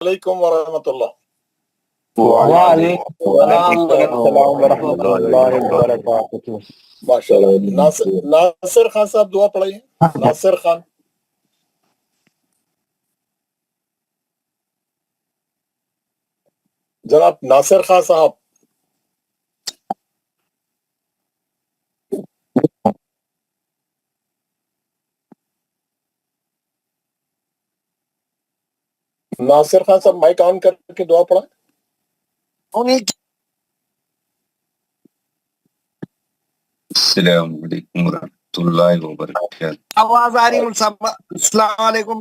علیکم ورحمۃ اللہ۔ وعلیکم السلام ورحمۃ اللہ وبرکاتہ۔ ماشاء اللہ۔ ناصر خان صاحب دعا پڑھائیے۔ ناصر خان۔ جناب ناصر خان صاحب۔ ناصر خان صاحب مائک آن کر کے دعا پڑھائیں۔ السلام علیکم ورحمۃ اللہ وبرکاتہ۔ آواز آ رہی صاحب؟ السلام علیکم۔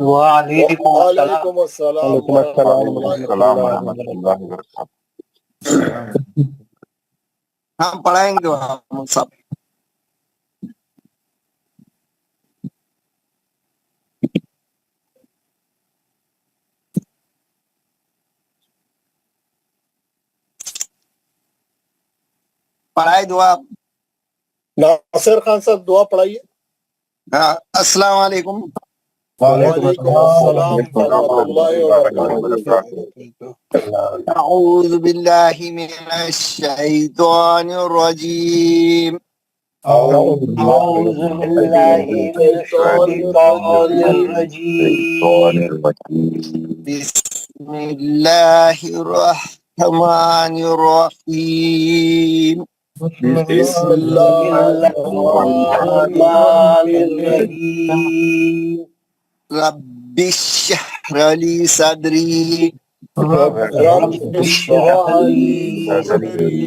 وعلیکم وعلیکم السلام ورحمۃ اللہ وبرکاتہ۔ ہم پڑھائیں گے دعا صاحب۔ پڑھائے دعا۔ ناصر خان صاحب دعا پڑھائیے۔ السلام علیکم۔ وعلیکم السلام ورحمۃ اللہ وبرکاتہ۔ اعوذ باللہ من الشیطان الرجیم۔ اعوذ باللہ من الشیطان الرجیم۔ بسم اللہ الرحمن الرحیم۔ بسم اللہ الرحمن الرحیم۔ رب اشرح لی صدری رب اشرح لی صدری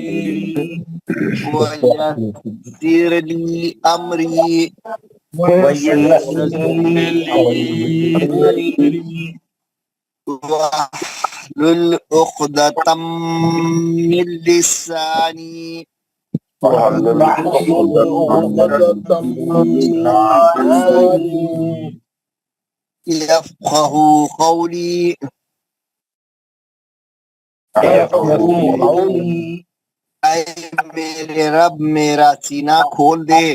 ویسر لی امری واحلل عقدۃ من لسانی یفقہوا قولی۔ اے میرے رب میرا سینہ کھول دے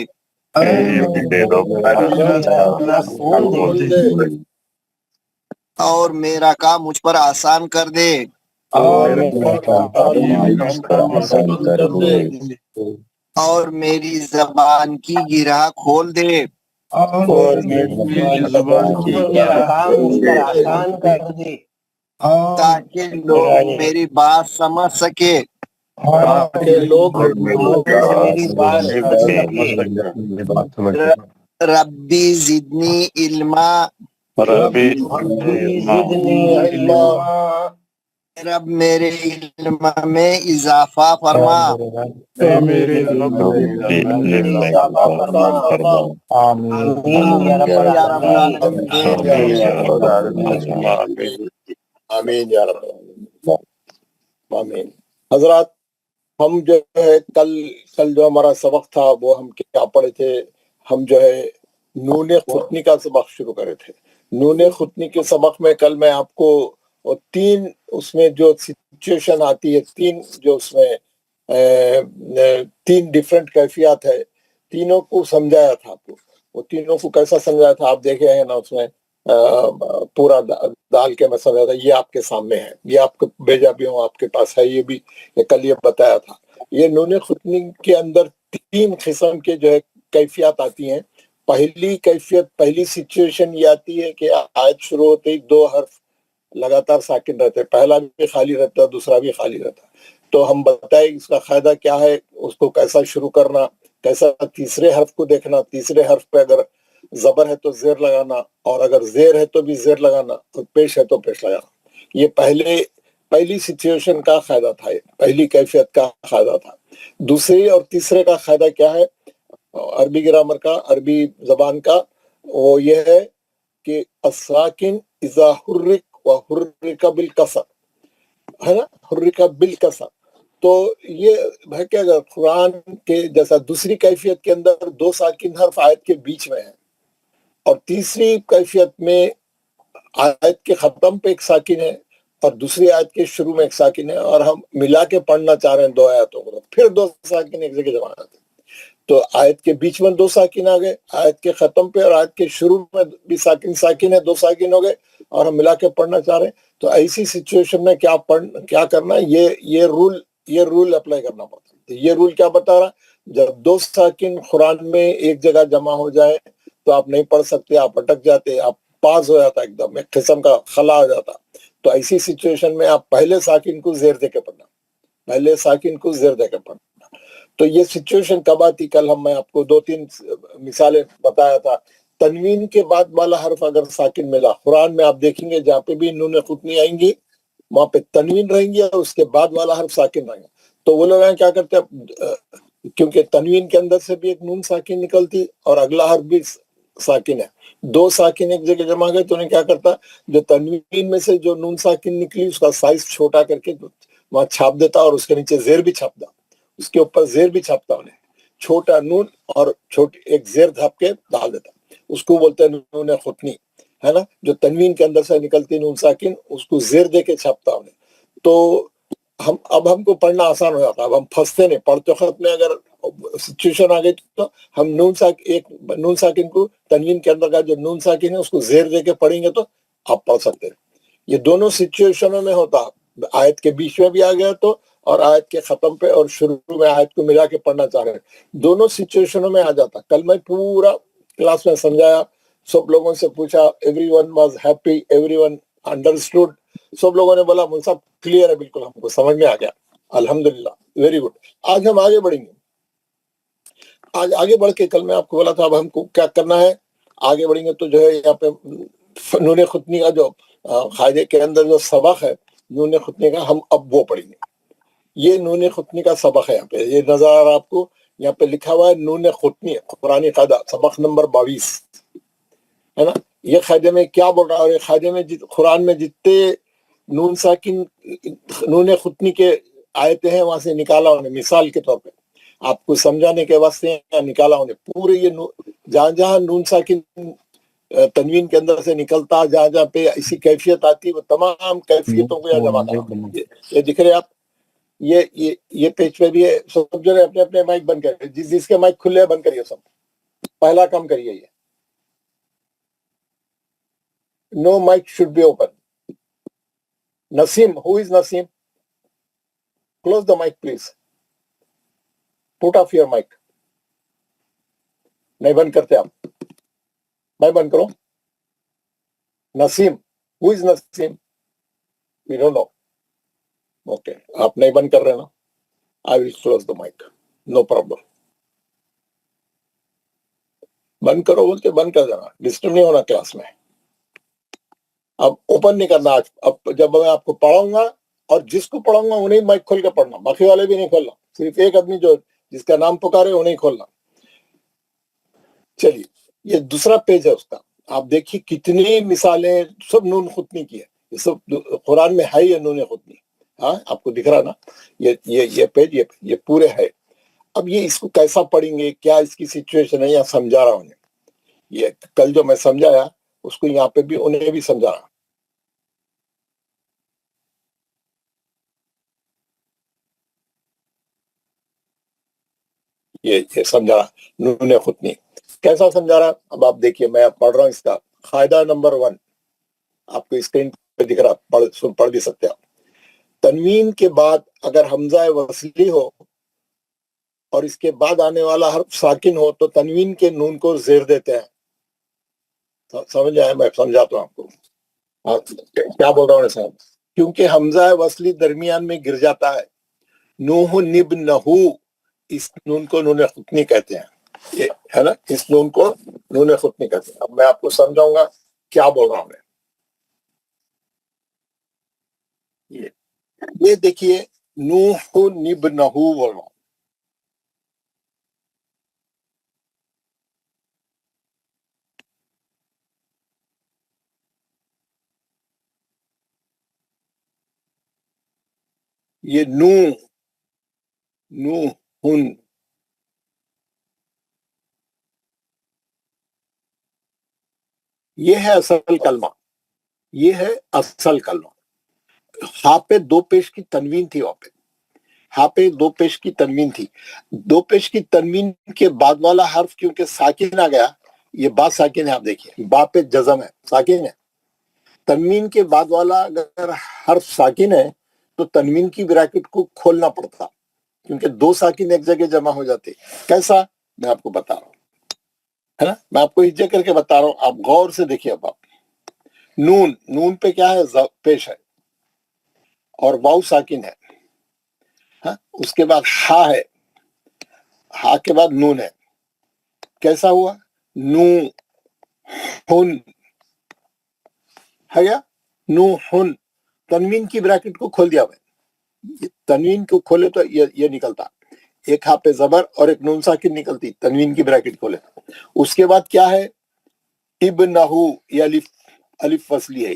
اور میرا کام مجھ پر آسان کر دے اور میری زبان کی گرہ کھول دے تاکہ لوگ میری بات سمجھ سکے۔ ربی زدنی علما۔ رب میرے علم میں اضافہ فرما۔ آمین یا رب۔ آمین۔ حضرات ہم جو ہے کل جو ہمارا سبق تھا وہ ہم کیا پڑھے تھے؟ ہم جو ہے نون ختنی کا سبق شروع کرے تھے۔ نون ختنی کے سبق میں کل میں آپ کو تین اس میں جو سچویشن آتی ہے، تین جو اس میں تین ڈیفرنٹ کیفیات ہے، تینوں کو سمجھایا تھا آپ کو۔ وہ تینوں کو کیسا سمجھایا تھا آپ دیکھے ہیں نا، اس میں پورا ڈال کے میں سمجھا تھا۔ یہ آپ کے سامنے ہے، یہ آپ کو بھیجا بھی ہوں، آپ کے پاس ہے، یہ بھی کل یہ بتایا تھا۔ یہ نون ختنی کے اندر تین قسم کے جو ہے کیفیات آتی ہیں۔ پہلی کیفیت، پہلی سچویشن یہ آتی ہے کہ آیت شروع ہوتے ہی دو حرف لگاتار ساکن رہتے، پہلا بھی خالی رہتا، دوسرا بھی خالی رہتا۔ تو ہم بتائیں اس کا قاعدہ کیا ہے، اس کو کیسا شروع کرنا، کیسا تیسرے حرف کو دیکھنا، تیسرے حرف پہ اگر زبر ہے تو زیر لگانا، اور اگر زیر ہے تو بھی زیر لگانا، اور پیش ہے تو پیش لگانا۔ یہ پہلی سچویشن کا قاعدہ تھا، پہلی کیفیت کا قاعدہ تھا۔ دوسری اور تیسرے کا قاعدہ کیا ہے عربی گرامر کا، عربی زبان کا؟ وہ یہ ہے کہ الساکن اذا حرک و حرک بالکسر، ہے نا، حرک بالکسر۔ تو یہ ہے کہ اگر قرآن کے جیسا دوسری کیفیت کے اندر دو ساکن حرف آیت کے بیچ میں ہے، اور تیسری کیفیت میں آیت کے ختم پہ ایک ساکن ہے اور دوسری آیت کے شروع میں ایک ساکن ہے، اور ہم ملا کے پڑھنا چاہ رہے ہیں دو آیتوں کو، پھر دو ساکن ایک جگہ جمع آتے ہیں۔ تو آیت کے بیچ میں دو ساکن آ گئے، آیت کے ختم پہ اور آیت کے شروع میں بھی ساکن ہے، دو ساکن ہو گئے، اور ہم ملا کے پڑھنا چاہ رہے ہیں، تو ایسی سچویشن میں کیا کرنا ہے، یہ رول اپلائی کرنا پڑتا ہے۔ یہ رول کیا بتا رہا ہے، جب دو ساکن قرآن میں ایک جگہ جمع ہو جائے تو آپ نہیں پڑھ سکتے، آپ اٹک جاتے، آپ پاس ہو جاتا، ایک دم ایک قسم کا خلا ہو جاتا۔ تو ایسی سچویشن میں آپ پہلے ساکن کو زیر دے کے پڑھنا، پہلے ساکن کو زیر دے کے پڑھنا۔ تو یہ سچویشن کب آتی، کل میں آپ کو 2-3 مثالیں بتایا تھا۔ تنوین کے بعد والا حرف اگر ساکن ملا، قرآن میں آپ دیکھیں گے جہاں پہ بھی نون خطنی آئیں گی وہاں پہ تنوین رہیں گی اور اس کے بعد والا حرف ساکن رہیں گا۔ تو وہ لوگ کیا کرتے ہیں، کیونکہ تنوین کے اندر سے بھی ایک نون ساکن نکلتی اور اگلا حرف بھی ساکن ہے، دو ساکن ایک جگہ جمع گئے، تو انہیں کیا کرتا، جو تنوین میں سے جو نون ساکن نکلی اس کا سائز چھوٹا کر کے وہاں چھاپ دیتا اور اس کے نیچے زیر بھی چھاپتا، اس کے اوپر زیر بھی چھاپتا، انہیں چھوٹا نون اور چھوٹی ایک زیر دھاپ کے ڈال دیتا، اس کو بولتے ہیں نون خطنی، ہے نا، جو تنوین کے اندر سے نکلتی نون ساکن اس کو زیر دے کے چھاپتا انہیں۔ تو اب ہم کو پڑھنا آسان ہو جاتا، اب ہم پھنستے نہیں، پڑھتے خط میں اگر سچویشن آ گئی تو ہم ایک نون ساکن کو تنوین کے اندر کا جو نون ساکن ہے اس کو زیر دے کے پڑھیں گے تو آپ پڑھ سکتے ہیں۔ یہ دونوں سچویشنوں میں ہوتا، آیت کے بیچ میں بھی آ گیا تو اور آیت کے ختم پہ اور شروع میں آیت کو ملا کے پڑھنا چاہ رہے ہیں، دونوں سچویشنوں میں آ جاتا۔ کل میں پورا کلاس میں سمجھایا، سب لوگوں سے پوچھا، everyone was happy, everyone understood, سب لوگوں نے بولا مول صاحب کلیئر ہے، بالکل ہم کو سمجھ میں آ گیا، الحمدللہ، ویری گڈ۔ آج ہم آگے بڑھیں گے، آج آگے بڑھ کے کل میں آپ کو بولا تھا اب ہم کو کیا کرنا ہے، آگے بڑھیں گے تو جو ہے یہاں پہ نون خطنی کا جو قاعدے کے اندر جو سبق ہے نون خطنی کا، ہم اب وہ پڑھیں گے۔ یہ نون خطنی کا سبق ہے، یہاں پہ یہ نظر آ رہا آپ کو، یہاں پہ لکھا ہوا ہے نون خطنی قرآنی قاعدہ سبق نمبر 22 ہے نا۔ یہ قاعدے میں کیا بول رہا ہے، اور یہ قاعدے میں قرآن میں جتنے نون ساکن نون خطنی کے آیتیں ہیں وہاں سے نکالا انہیں، مثال کے طور پہ آپ کو سمجھانے کے واسطے نکالا انہیں پورے، یہ جہاں جہاں نون ساکن تنوین کے اندر سے نکلتا، جہاں جہاں پہ ایسی کیفیت آتی، وہ تمام کیفیتوں کو یہاں جمع کرا۔ یہ دکھ رہے آپ، یہ پیج پہ بھی ہے، سب جو ہے اپنے اپنے مائک بند کریں، جس کے مائک کھلے بند کریے، سب پہلا کام کریے، یہ no mic should be open. Naseem, who is Naseem? Close the mic please, put off your mic. نہیں بند کرتے آپ، میں بند کروں؟ نسیم، who is Naseem? We don't know, okay, آپ نہیں بند کر رہے نا، I will close the mic, no problem. بند کرو بولتے بند کر دینا، ڈسٹرب نہیں ہونا کلاس میں۔ اب اوپن نہیں کرنا آج، اب جب میں آپ کو پڑھاؤں گا اور جس کو پڑھاؤں گا انہیں مائک کھول کے پڑھنا، باقی والے بھی نہیں کھولنا، صرف ایک آدمی جو جس کا نام پکارے انہیں کھولنا۔ چلیے، یہ دوسرا پیج ہے اس کا، آپ دیکھیے کتنی مثالیں سب نون خطنی کی ہے، یہ سب قرآن میں ہے، یہ نون خطنی، ہاں آپ کو دکھ رہا نا، یہ پیج یہ پورے ہے۔ اب یہ اس کو کیسا پڑھیں گے، کیا اس کی سچویشن ہے، یا سمجھا رہا ہوں، یہ کل جو میں سمجھایا اس کو یہاں پہ بھی انہیں بھی سمجھا رہا۔ یہ سمجھا رہا نون خطنی کیسا سمجھا رہا۔ اب آپ دیکھیے، میں پڑھ رہا ہوں اس کا قاعدہ نمبر 1، آپ کو اسکرین پہ دکھ رہا، پڑھ بھی سکتے آپ۔ تنوین کے بعد اگر حمزہ وصلی ہو اور اس کے بعد آنے والا حرف ساکن ہو تو تنوین کے نون کو زیر دیتے ہیں۔ سمجھ آئے؟ میں سمجھاتا ہوں آپ کو کیا بول رہا ہوں صاحب، کیونکہ حمزہ وصلی درمیان میں گر جاتا ہے، نوح نب نہو، اس نون کو نون خطنی کہتے ہیں، یہ ہے نا، اس نون کو نون خطنی کہتے ہیں۔ اب میں آپ کو سمجھاؤں گا کیا بول رہا ہوں میں۔ یہ دیکھیے، نوح نب نہو بول رہا ہوں، یہ نوح یہ ہے اصل کلمہ، یہ ہے اصل کلمہ۔ ہاں پہ دو پیش کی تنوین تھی، وہاں پہ ہاں پہ دو پیش کی تنوین تھی، دو پیش کی تنوین کے بعد والا حرف کیونکہ ساکن آ گیا، یہ با ساکن ہے، آپ دیکھیے با پہ جزم ہے، ساکن ہے، تنوین کے بعد والا اگر حرف ساکن ہے تو تنوین کی بریکٹ کو کھولنا پڑتا، کیونکہ دو ساکن ایک جگہ جمع ہو جاتے. کیسا میں آپ کو بتا رہا ہوں، ہے نا، میں آپ کو ہجے کر کے بتا رہا ہوں، آپ غور سے دیکھیے. اب آپ نون، نون پہ کیا ہے؟ پیش ہے، اور واو ساکن ہے. ہاں، اس کے بعد ہا ہے، ہا کے بعد نون ہے. کیسا ہوا؟ نو ہن ہے یا نو ہن. تنوین کی بریکٹ کو کھول دیا میں، تنوین کو کھولے تو یہ نکلتا، ایک ہا پہ زبر اور ایک نون ساکن نکلتی، تنوین کی بریکٹ کھولے. اس کے بعد کیا ہے؟ ابنہو، یہ الف وصلی ہے.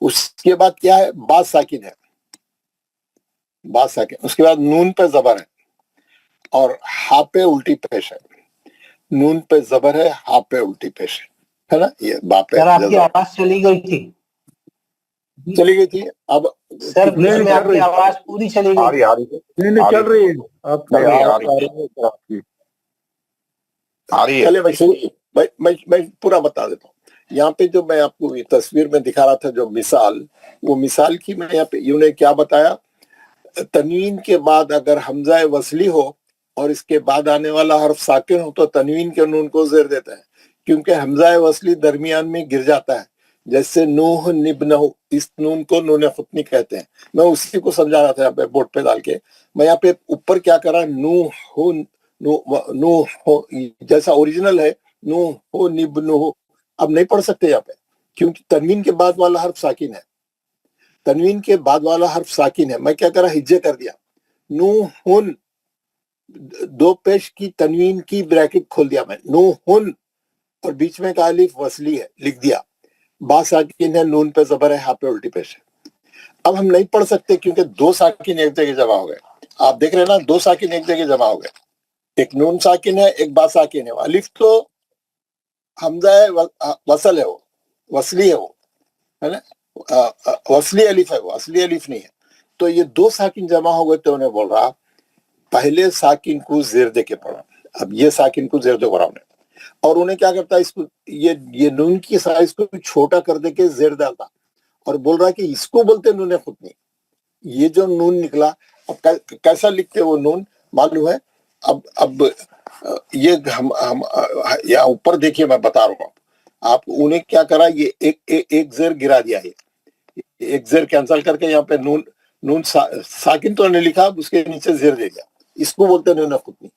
اس کے بعد کیا ہے؟ با ساکن ہے، با ساکن. اس کے بعد نون پہ زبر ہے اور ہا پہ الٹی پیش ہے. نون پہ زبر ہے، ہا پہ الٹی پیش ہے نا. یہ با پہ سر آپ کی آواز چلی گئی تھی، چلی گئی تھی. اب سر بیچ میں آپ کی آواز پوری چلی گئی. نہیں چل رہی ہے، آپ آ رہی ہے. چلے میں پورا بتا دیتا ہوں. یہاں پہ جو میں آپ کو تصویر میں دکھا رہا تھا جو مثال، وہ مثال کی میں یہاں پہ انہوں نے کیا بتایا، تنوین کے بعد اگر حمزہ وصلی ہو اور اس کے بعد آنے والا حرف ساکن ہو تو تنوین کے نون کو زیر دیتا ہے، کیونکہ حمزہ وصلی درمیان میں گر جاتا ہے. جیسے نوح نبنہ، اس نون کو نون خطنی کہتے ہیں. میں اسی کو سمجھا رہا تھا یہاں پہ بورڈ پہ ڈال کے. میں یہاں پہ اوپر کیا کرا، نو جیسا اوریجنل ہے، نو ہو نبنہ. اب نہیں پڑھ سکتے یہاں پہ، کیونکہ تنوین کے بعد والا حرف ساکن ہے. تنوین کے بعد والا حرف ساکن ہے. میں کیا کرا، ہجے کر دیا. نو ہن، دو پیش کی تنوین کی بریکٹ کھول دیا میں، نو ہن، اور بیچ میں کا الف وصلی ہے، لکھ دیا. با ساکن ہے، نون پہ زبر ہے، ہا پہ الٹی پیش ہے. اب ہم نہیں پڑھ سکتے کیونکہ دو ساکن ایک جگہ جمع ہو گئے. آپ دیکھ رہے ہیں نا، دو ساکن ایک جگہ جمع ہو گئے. ایک نون ساکن ہے، ایک با ساکن ہے. الف تو حمزہ وصل ہے، وہ وصلی ہے، وہ ہے نا، وصلی الف ہے، وہ اصلی الف نہیں ہے. تو یہ دو ساکن جمع ہو گئے تو انہیں بول رہا پہلے ساکن کو زیر دے کے پڑھا. اب یہ ساکن کو زیر دے پڑھا انہیں، اور انہیں کیا کرتا ہے، اس کو یہ نون کی سائز کو چھوٹا کر دے کے زیر ڈالتا، اور بول رہا کہ اس کو بولتے نون خطنی. یہ جو نون نکلا، اب کیسا لکھتے وہ نون معلوم ہے. اب یہ ہم یہاں اوپر دیکھیے، میں بتا رہا ہوں آپ انہیں کیا کرا، یہ ایک زیر گرا دیا. یہ ایک زیر کینسل کر کے یہاں پہ نون ساکن تو نے لکھا، اس کے نیچے زیر دے دیا. اس کو بولتے نون خطنی.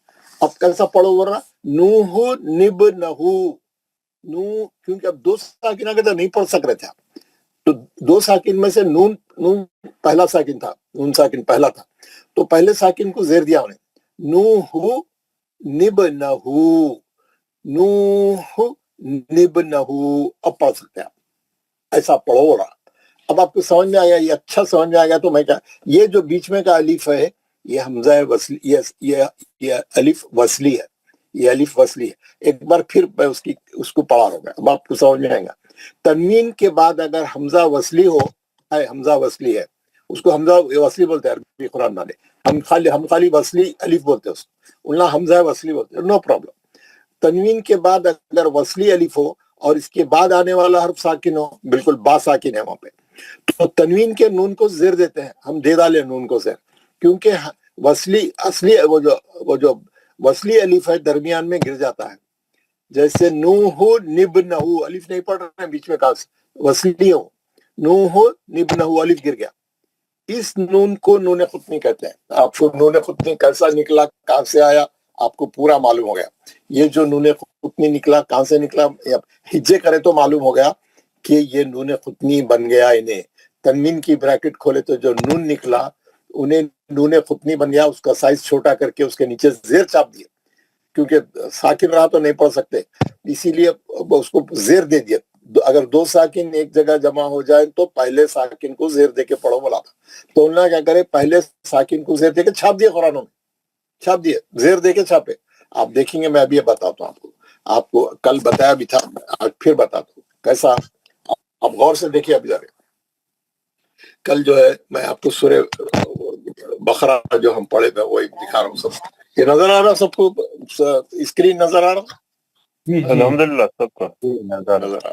اب کیسا پڑھو بول رہا، نوح نبنہو. نو، کیونکہ اب دو ساکن آگے تو نہیں پڑھ سک رہے تھے آپ، تو دو ساکن میں سے نون پہلا ساکن تھا، نون ساکن پہلا تھا، تو پہلے ساکن کو زیر دیا انہیں. نوح نبنہو، نوح نبنہو. اب پڑھ سکتے ہیں آپ، ایسا پڑھو رہا. اب آپ کو سمجھ میں آیا، یہ اچھا سمجھ میں آیا. تو میں کیا، یہ جو بیچ میں کا الف ہے، یہ حمزہ وصلی، یہ الف وصلی ہے، یہ الف وصلی ہے. ایک بار پھر میں اس کو پڑھا رہا ہوں، اب آپ کو سمجھ میں آئے گا. تنوین کے بعد اگر حمزہ وصلی ہو، حمزہ وصلی ہے، اس کو حمزہ وصلی بولتے ہیں عربی قرآن والے. ہم خالی وصلی الف بولتے ہیں اس کو، اللہ حمزہ وصلی بولتے ہیں، نو پرابلم. تنوین کے بعد اگر وصلی الف ہو اور اس کے بعد آنے والا حرف ساکن ہو، بالکل با ساکن ہے وہاں پہ، تو تنوین کے نون کو زیر دیتے ہیں. ہم دے ڈالے نون کو زیر، کیونکہ وصلی اصلی وہ جو وصلی الف ہے درمیان میں گر جاتا ہے. جیسے نوح نبنہو، الف نہیں پڑھ رہے ہیں بیچ میں، کاس وصلی ہو، نوح نبنہو، الف گر گیا. اس نون کو نون خطنی کہتے ہیں. آپ کو نون خطنی کیسا نکلا، کہاں سے آیا، آپ کو پورا معلوم ہو گیا. یہ جو نون خطنی نکلا کہاں سے نکلا، ہجے کرے تو معلوم ہو گیا کہ یہ نون خطنی بن گیا. انہیں تنوین کی بریکٹ کھولے تو جو نون نکلا انہیں نون خطنی بن گیا. اس کا سائز چھوٹا کر کے اس کے نیچے زیر چاپ دیا، کیونکہ ساکن رہا تو نہیں پڑھ سکتے، اسی لیے اس کو زیر دے دیا. اگر دو ساکن ایک جگہ جمع ہو جائے تو پہلے ساکن کو زیر دے کے پڑھو بولا تھا. تو انہوں نے کیا کرے، پہلے ساکن کو زیر دے کے چھاپ دیا، قرآنوں میں چھاپ دیے، زیر دے کے چھاپے. آپ دیکھیں گے، میں ابھی بتاتا ہوں آپ کو کل بتایا بھی تھا، آج پھر بتاتا ہوں کیسا. آپ غور سے دیکھیے. ابھی ذرا کل جو ہے میں آپ کو سورہ بقرہ جو ہم پڑھے تھے وہی دکھا رہا ہوں. سب یہ نظر آ رہا، سب کو اسکرین نظر آ رہا، الحمدللہ سب کا نظر آ رہا.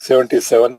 77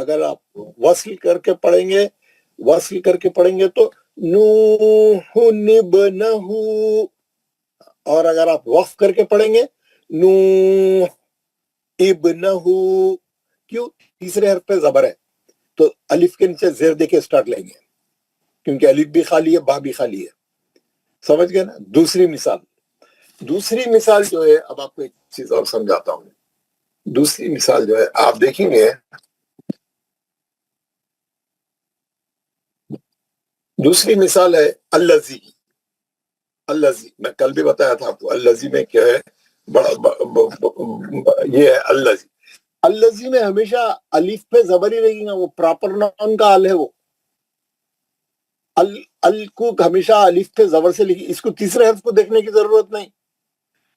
اگر آپ وصل کر کے پڑھیں گے تو نوح ابنہ، اور اگر آپ وقف کر کے پڑھیں گے نوح ابنہ، کیوں؟ تیسرے حرف پہ زبر ہے تو الف کے نیچے زیر دے کے سٹارٹ لیں گے، کیونکہ الف بھی خالی ہے، با بھی خالی ہے، سمجھ گئے نا؟ دوسری مثال جو ہے، اب آپ کو ایک چیز اور سمجھاتا ہوں. دوسری مثال جو ہے آپ دیکھیں گے، دوسری مثال ہے الذی. میں کل بھی بتایا تھا آپ کو الذی میں کیا ہے، یہ ہے الذی میں ہمیشہ الف پہ زبر ہی رہے گا، وہ پراپر ناؤن کا ال ہے، وہ ال کو ہمیشہ الف پہ زبر سے لکھی. اس کو تیسرے حرف کو دیکھنے کی ضرورت نہیں.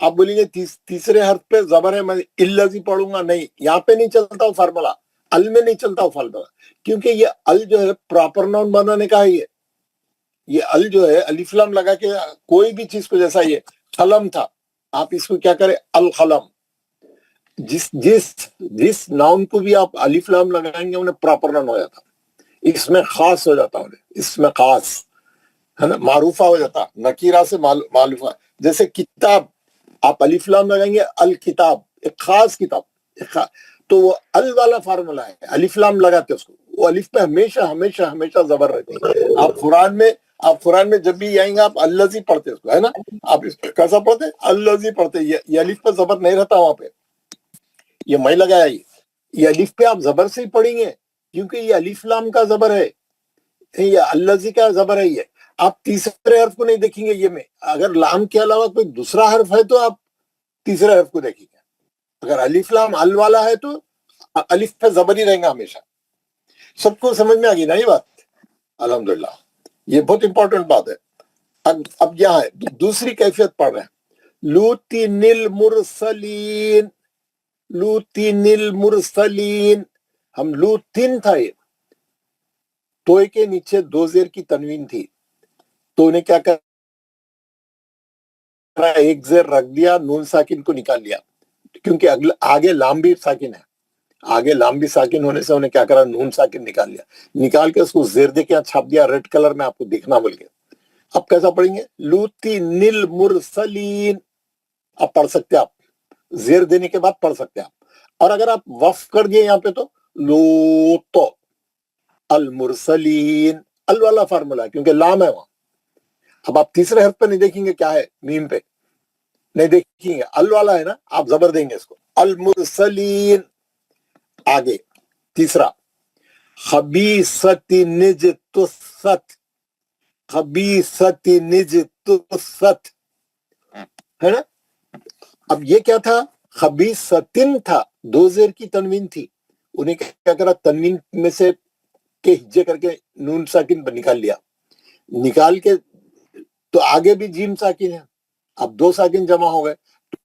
آپ بولیں گے تیسرے حرف پہ زبر ہے، میں الذی پڑھوں گا، نہیں، یہاں پہ نہیں چلتا وہ فارمولا، ال میں نہیں چلتا وہ فارمولا، کیونکہ یہ ال جو ہے پراپر ناؤن بنانے کا ہے. یہ ال جو ہے الف لام لگا کے کوئی بھی چیز کو، جیسا یہ قلم تھا، آپ اس کو کیا کریں القلم. جس ناؤن کو بھی آپ الف لام لگائیں گے انہیں پراپر ناؤن ہو جاتا، اس میں خاص ہو جاتا، اس میں خاص ہے نا، معروفہ ہو جاتا، نکیرہ سے معروفہ. جیسے کتاب، آپ الف لام لگائیں گے الکتاب، ایک خاص کتاب، تو وہ ال والا فارمولا ہے، الف لام لگاتے اس کو، وہ الف پہ ہمیشہ زبر رہتی ہے. آپ قرآن میں جب بھی آئیں گے آپ الذی پڑھتے اس کو، ہے نا، آپ اس پہ کیسا پڑھتے الذی پڑھتے، یہ الف پہ زبر نہیں رہتا وہاں پہ، یہ میں لگایا، یہ الف پہ آپ زبر سے ہی پڑھیں گے، کیونکہ یہ الف لام کا زبر ہے، یہ الذی کا زبر ہے. یہ آپ تیسرے حرف کو نہیں دیکھیں گے. یہ میں اگر لام کے علاوہ کوئی دوسرا حرف ہے تو آپ تیسرے حرف کو دیکھیں گے. اگر الف لام ال والا ہے تو الف پہ زبر ہی رہیں گا ہمیشہ. سب کو سمجھ میں آ گئی نا یہ بات؟ الحمدللہ، یہ بہت امپورٹنٹ بات ہے. اب یہاں ہے دوسری کیفیت پڑھ رہے ہیں، لوطین المرسلین. ہم لوطین تھا، یہ توئے کے نیچے دو زیر کی تنوین تھی، تو انہیں کیا کرا، ایک زیر رکھ دیا، نون ساکن کو نکال لیا، کیونکہ آگے لام بھی ساکن ہے، آگے لام بھی ساکن ہونے سے انہیں کیا کرا، نون ساکن نکال لیا، نکال کے اس کو زیر دے کے چھاپ دیا ریڈ کلر میں، آپ کو دکھنا بول کے. اب کیسا پڑھیں گے، لوطین المرسلین. اب پڑھ سکتے آپ، زیر دینے کے بعد پڑھ سکتے آپ. اور اگر آپ وقف کر دیے یہاں پہ تو لوط المرسلین، ال والا فارمولا ہے کیونکہ لام ہے وہاں. اب آپ تیسرے حرف پہ نہیں دیکھیں گے، کیا ہے، میم پہ نہیں دیکھیں گے، ال والا ہے نا، آپ زبر دیں گے اس کو، المرسلین. آگے تیسرا، خبیثت نجتثت، خبیثت نجتثت، ہے نا. اب یہ کیا تھا، خبیثتن تھا، دو زیر کی تنوین تھی، انہیں کیا کرا، تنوین میں سے کے ہجے کر کے نون ساکن نکال لیا، نکال کے تو آگے بھی جیم ساکن ہے، اب دو ساکن جمع ہو گئے،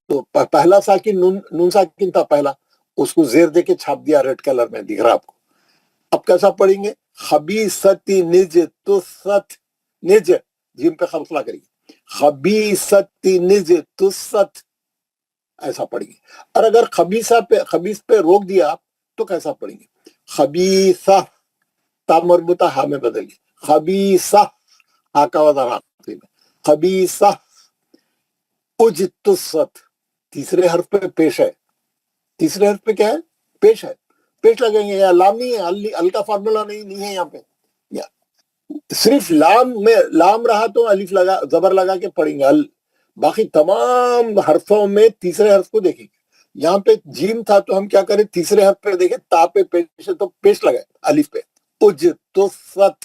تو پہلا ساکن نون ساکن تھا پہلا، اس کو زیر دے کے چھاپ دیا ریڈ کلر میں، دکھ رہا آپ کو. اب کیسا پڑھیں گے، خبیثت نجتثت، نج جیم پہ خلقلہ کریے، خبیثت نجتثت، ایسا پڑھیں گے. اور اگر خبیث پہ روک دیا آپ تو کیسا پڑھیں گے، خبیثہ، تا مربوطہ ہا میں بدل گیا، خبیثہ، ہا کا وزن آخری میں، خبیثہ اجتثت. تیسرے حرف پہ پیش ہے، تیسرے حرف پہ کیا ہے، پیش ہے، پیش لگیں گے، یا لام نہیں ہے، ال کا فارمولا نہیں ہے یہاں پہ، صرف لام میں لام رہا تو الف لگا زبر لگا کے پڑھیں گے ال، باقی تمام حرفوں میں تیسرے حرف کو دیکھیں گے. یہاں پہ جیم تھا تو ہم کیا کریں، تیسرے حرف پہ دیکھیں، تا پہ پیش ہے تو پیش لگائے الف پہ، اجتثت.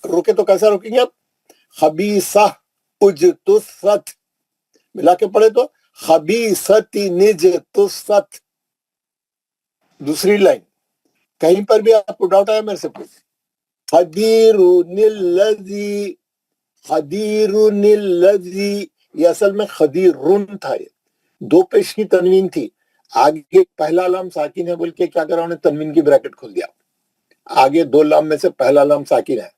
روکے تو کیسا روکیں گے آپ، خبیثہ اجتثت، ملا کے پڑھے تو خبیثت نجتثت. دوسری لائن، کہیں پر بھی آپ کو ڈاؤٹ آیا میرے سے پوچھ، خدیرن الذی، خدیرن الذی، یہ اصل میں خدیرن تھا، یہ دو پیش کی تنوین تھی، آگے پہلا لام ساکن ہے بول کے کیا کرا، انہیں تنوین کی بریکٹ کھول دیا، آگے دو لام میں سے پہلا لام ساکن ہے،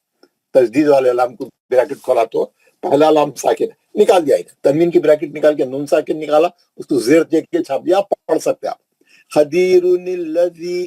تجدید والے لام کو بریکٹ کھولا تو پہلا لام ساکن ہے، نکال دیا، تنوین کی بریکٹ نکال کے نون ساکن نکالا، اس کو زیر دے کے چھاپ دیا. آپ پڑھ سکتے آپ، خدیرن الذی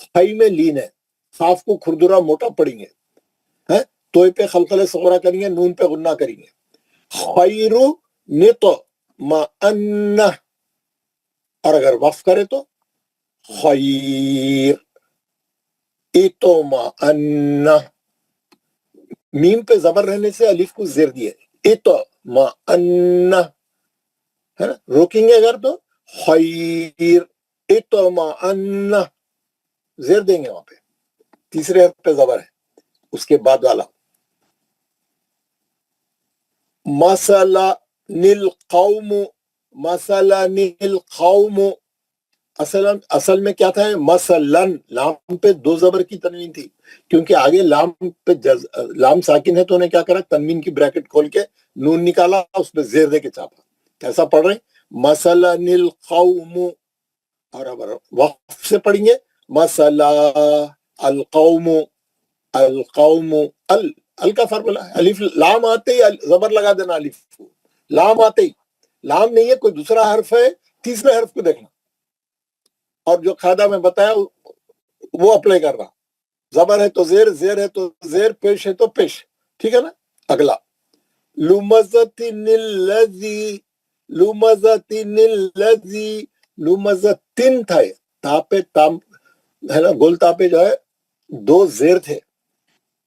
خی میں لین ہے، خاف کو کھردرا موٹا پڑیں گے، ہے توئے پہ خلقل صغرا کریں گے، نون پہ غنہ کریں گے. خیر نط ما ان، اور اگر وقف کرے تو خیر اطمأن، میم پہ زبر رہنے سے الف کو زیر دیا اطمأن، ہے نا. روکیں گے اگر تو خیر اطمأن، زیر دیں گے وہاں پہ، تیسرے حرف پہ زبر ہے. اس کے بعد والا مثلا القوم، مثلا القوم، اصل میں کیا تھا؟ مثلاً، لام پہ دو زبر کی تنوین تھی، کیونکہ آگے لام پہ لام ساکن ہے تو انہیں کیا کرا؟ تنوین کی بریکٹ کھول کے نون نکالا، اس پہ زیر دے کے چاپا. کیسا پڑھ رہے ہیں؟ مثلا القوم، اور اب وقف سے پڑھیں گے مثلا القوم، القوم ال کا فارمولا ہے، الف لام آتے ہی زبر لگا دینا، الف کو لام آتے ہی، لام نہیں ہے کوئی دوسرا حرف ہے، تیسرے حرف کو دیکھنا، اور جو قاعدہ میں بتایا وہ اپلائی کر رہا. زبر ہے تو زیر، زیر ہے تو زیر، پیش ہے تو پیش. ٹھیک ہے نا. اگلا لمزتن الذی، لمزتن الذی، لمزتن تھا، یہ تا پہ تام ہے نا، گول تا پہ جو ہے دو زیر تھے،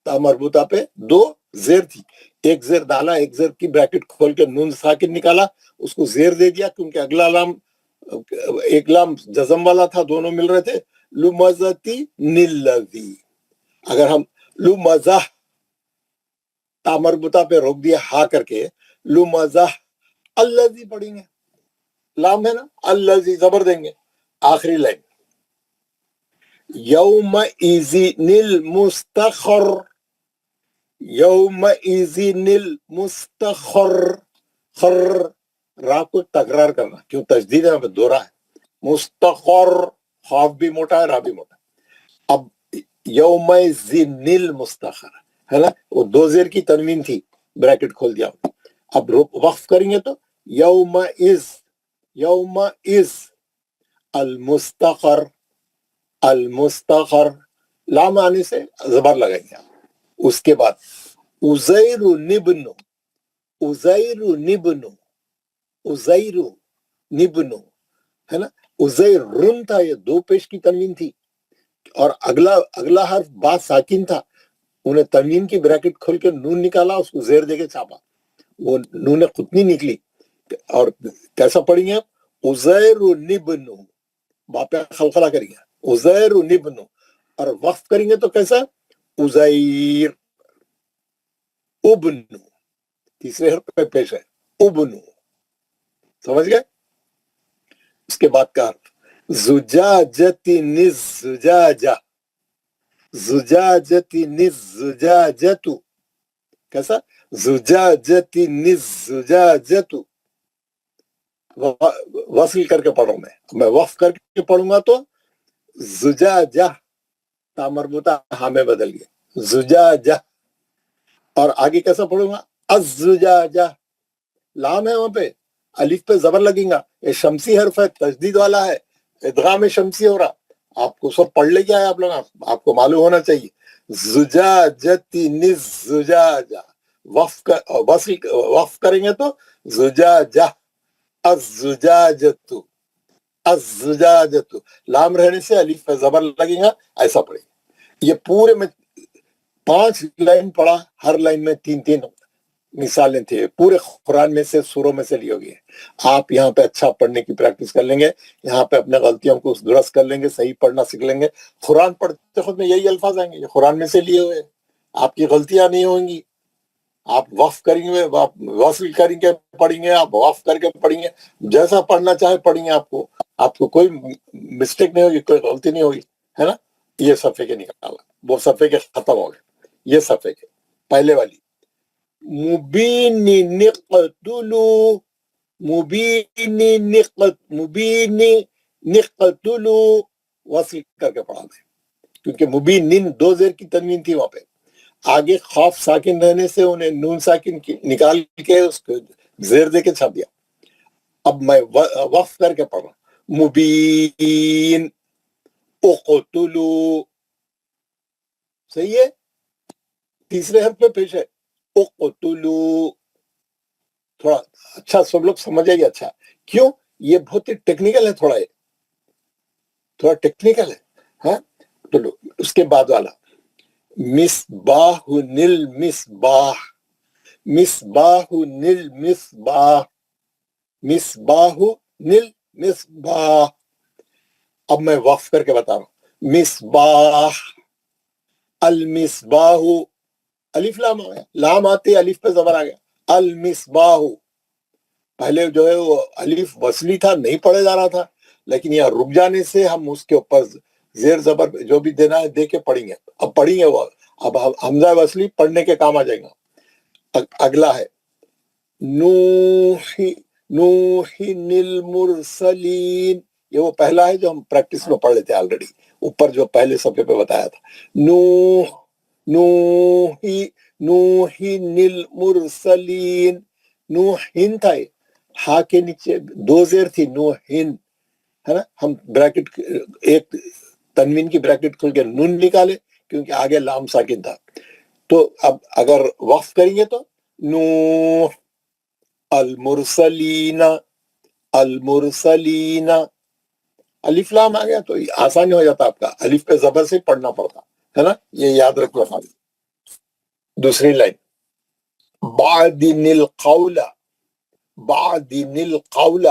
تا مربوطہ پہ دو زیر تھی، ایک زیر ڈالا، ایک زیر کی بریکٹ کھول کے نون ساکن نکالا، اس کو زیر دے دیا کیونکہ اگلا لام ایک لام جزم والا تھا، دونوں مل رہے تھے. لمزتی نلذی، اگر ہم لمزہ تا مربوطہ پہ روک دیا ہا کر کے، لمزہ الذی پڑھیں گے، لام ہے نا، الذی زبر دیں گے. آخری لائن یومئذ المستقر، یومئذ المستقر، خر را کو تکرار کرنا، کیوں تشدید ہے، دوہرا ہے. مستقر، خوف بھی موٹا ہے، را بھی موٹا ہے. اب یومئذ المستقر ہے نا، وہ دو زیر کی تنوین تھی، بریکٹ کھول دیا. اب وقف کریں گے تو یومئذ، یومئذ المستقر، المستقر، لام آنے سے زبر لگائیں گے. اس کے بعد عزیر نبن، عزیر نبن، عزیر نبن ہے نا. عزیر رن تھا، یہ دو پیش کی تنوین تھی، اور اگلا حرف با ساکن تھا، انہیں تنوین کی بریکٹ کھول کے نون نکالا، اس کو زیر دے کے چھاپا، وہ نون قطنی نکلی. اور کیسا پڑھیں گے آپ؟ عزیر نبن، باپے خلخلہ کریں گے، عزیر نبن، اور وقف کریں گے تو کیسا؟ عزیر ابن، تیسرے حرف پہ پیش ہے ابن. سمجھ گئے؟ اس کے بعد کا حرف زجاجت الزجاجہ، زجاجت الزجاجۃ، کیسا؟ زجاجت الزجاجۃ. وصل کر کے پڑھوں میں وقف کر کے پڑھوں گا تو زجاجہ تا مربوطہ ہاں میں بدل گیا زجاجہ، اور آگے کیسا پڑھوں گا؟ الزجاجہ، لام ہے وہاں پہ، الف پہ زبر لگیں گا، یہ شمسی حرف ہے، تشدید والا ہے، ادغام شمسی ہو رہا. آپ کو سب پڑھ لے کیا ہے آپ لوگ، آپ کو معلوم ہونا چاہیے. زجاجت الزجاجہ، وقف کریں گے تو زجاجہ، الزجاجۃ، الزجاجۃ، لام رہنے سے الف پہ زبر لگیں گا، ایسا پڑھیں گے. یہ پورے میں 5 لائن پڑھا، ہر لائن میں 3 مثالیں تھے، پورے قرآن میں سے، سوروں میں سے لی ہوگی ہے. آپ یہاں پہ اچھا پڑھنے کی پریکٹس کر لیں گے، یہاں پہ اپنے غلطیوں کو درست کر لیں گے، صحیح پڑھنا سیکھ لیں گے. قرآن پڑھتے خود میں یہی الفاظ آئیں گے، یہ قرآن میں سے لیے ہوئے، آپ کی غلطیاں نہیں ہوں گی. آپ وقف کریں گے، وصل کریں گے پڑھیں گے، آپ وقف کر کے پڑھیں گے، جیسا پڑھنا چاہے پڑھیں گے، آپ کو کوئی مسٹیک نہیں ہوگی، کوئی غلطی نہیں ہوگی، ہے نا. یہ صفحے کے نکالا، وہ صفحے کے ختم ہو گئے. یہ صفحے کے پہلے والی مبین نقتلو، مبین نقتلو، وصل کر کے پڑھا دیں، کیونکہ مبین 2 زیر کی تنوین تھی وہاں پہ. آگے خوف ساکن رہنے سے انہیں نون ساکن نکال کے اس کو زیر دے کے چھاپ دیا. اب میں وقف کر کے پڑھ رہا ہوں، مبین اقتلو، صحیح ہے، تیسرے حرف پہ پیش ہے اقتلو. تھوڑا اچھا سب لوگ سمجھے گا. اچھا کیوں؟ یہ بہت ہی ٹیکنیکل ہے، تھوڑا ٹیکنیکل ہے. ہاں تو اس کے بعد والا مصباح نل مصباح، مصباح نل مصباح، مصباح نل مصباح. اب میں وقف کر کے بتا رہا ہوں. مصباح، المصباح، الف لام آ گیا، لام آتے الف پہ زبر آ گیا. المصباح، پہلے جو ہے وہ الف وصلی تھا، نہیں پڑھا جا رہا تھا، لیکن یہاں رک جانے سے ہم اس کے اوپر زیر زبر جو بھی دینا ہے دے کے پڑھیں گے. اب پڑھیں گے وہ، اب حمزہ وصلی پڑھنے کے کام آ جائے گا. اگلا ہے نوحی، نوحین المرسلین. یہ وہ پہلا ہے جو ہم پریکٹس میں پڑھ لیتے ہیں آلریڈی، اوپر جو پہلے صفحے پہ بتایا تھا. نوح، نوحی، نوحین المرسلین. نوحین تھا، ہا کے نیچے دو زیر تھی، نوحین ہے نا. ہم بریکٹ ایک تنوین کی بریکٹ کھول کے نون نکالے کیونکہ آگے لام ساکن تھا. تو اب اگر وقف کریں گے تو نوح المرسلین، المرسلین. الف لام آ گیا تو آسانی ہو جاتا آپ کا، الف پہ زبر سے پڑھنا پڑتا ہے نا. یہ یاد رکھو. خالی دوسری لائن بعدن القول، بعدن القول.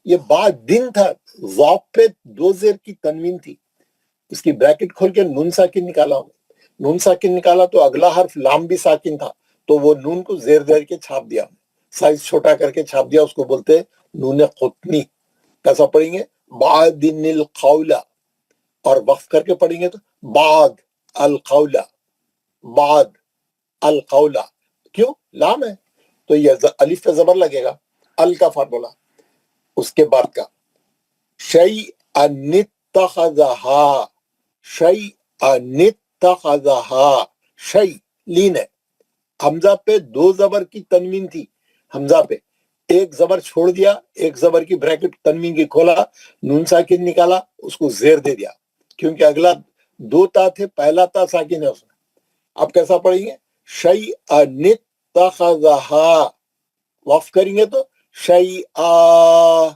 یہ بعد دن تھا، ضاد پہ دو زیر کی تنوین تھی، اس کی بریکٹ کھول کے نون ساکن نکالا. نون ساکن نکالا تو اگلا حرف لام بھی ساکن تھا، تو وہ نون کو زیر زیر کے چھاپ دیا، سائز چھوٹا کر کے چھاپ دیا. اس کو بولتے نون قطنی. کیسا پڑھیں گے؟ بعدن القول. اور وقف کر کے پڑھیں گے تو بعد القول، بعد القول. کیوں؟ لام ہے تو یہ الف پہ زبر لگے گا. ال کا فارمولا اس کے بعد کا شیئن اتخذہا، شیئن اتخذہا. شیء لین ہے، حمزہ پہ دو زبر کی تنوین تھی. حمزہ پہ ایک زبر چھوڑ دیا، ایک زبر کی بریکٹ تنوین کی کھولا، نون ساکن نکالا، اس کو زیر دے دیا کیونکہ اگلا دو تا تھے، پہلا تا ساکن ہے اس میں. اب کیسا پڑھیں گے؟ شیئن اتخذہا. وقف کریں گے تو شیئا.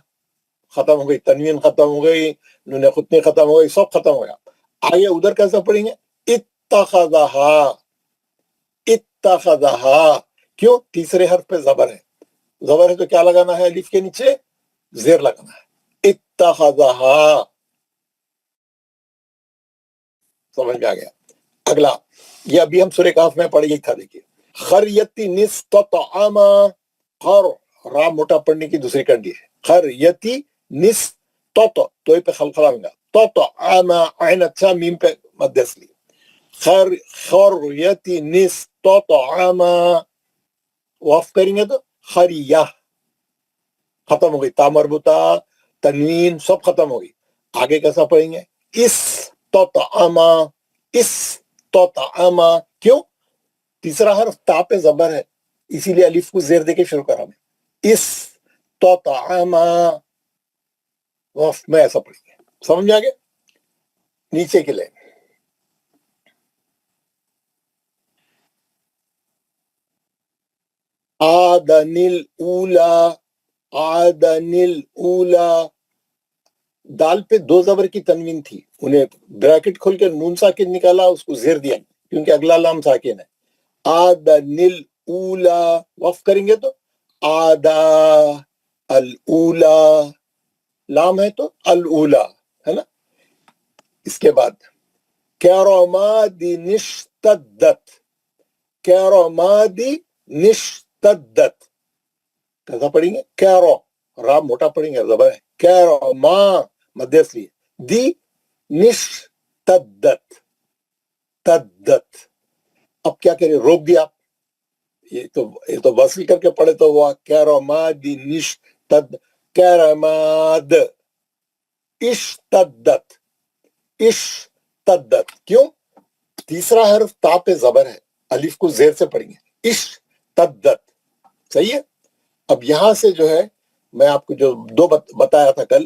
ختم ہو گئی، تنوین ختم ہو گئی، نون خطنی ختم ہو گئی، سب ختم ہو گیا. آگے ادھر کیسا پڑھیں گے؟ اتخذہا، اتخذہا. کیوں؟ تیسرے حرف پہ زبر ہے، زبر ہے تو کیا لگانا ہے؟ الف کے نیچے زیر لگانا ہے. اتخذہا. سمجھ میں آ گیا؟ اگلا یہ ابھی ہم سورہ کہف میں پڑھ گئی تھا. دیکھیے خریتی نستطعم، خر را موٹا پڑھنے کی دوسری کنڈی ہے. خریتی نستط، تو یہ پہ خلخلا ہوگا. تطعم، عین اچھا، میم پہ مد اصلی. خریتی نستطعم. وقف کریں گے تو خریہ. ختم ہو گئی، تا مربوطہ، تنوین سب ختم ہو گئی. آگے کیسا پڑھیں گے؟ استطعم، استطعم. کیوں؟ تیسرا حرف تا پہ زبر ہے، اسی لیے الف کو زیر دے کے شروع کرا میں. استطعم. وقف میں ایسا پڑھیں گے. سمجھ میں آگے؟ نیچے کے لئے آدن الاولا، آدن الاولا. دال پہ دو زبر کی تنوین تھی، انہیں بریکٹ کھول کے نون ساکن نکالا، اس کو زیر دیا کیونکہ اگلا لام ساکن ہے. آدن الاولا. وقف کریں گے تو آدا الاولا. لام ہے تو الاولا ہے نا. اس کے بعد کرماد نشتدت، کرماد نشتدت. کیسا پڑھیں گے؟ کیرو، را موٹا پڑھیں گے، زبر ہے. کرما مد اصلی، دی نشتدت، تدت. اب کیا کریں؟ روک دیا. یہ تو وصل کر کے پڑھے تو ہوا کرماد نشتد، کرماد. اشتدت، اشتدت. کیوں؟ تیسرا حرف تا پہ زبر ہے، الف کو زیر سے پڑھیں گے. اشتدت. صحیح ہے. اب یہاں سے جو ہے میں آپ کو جو دو بتایا تھا کل،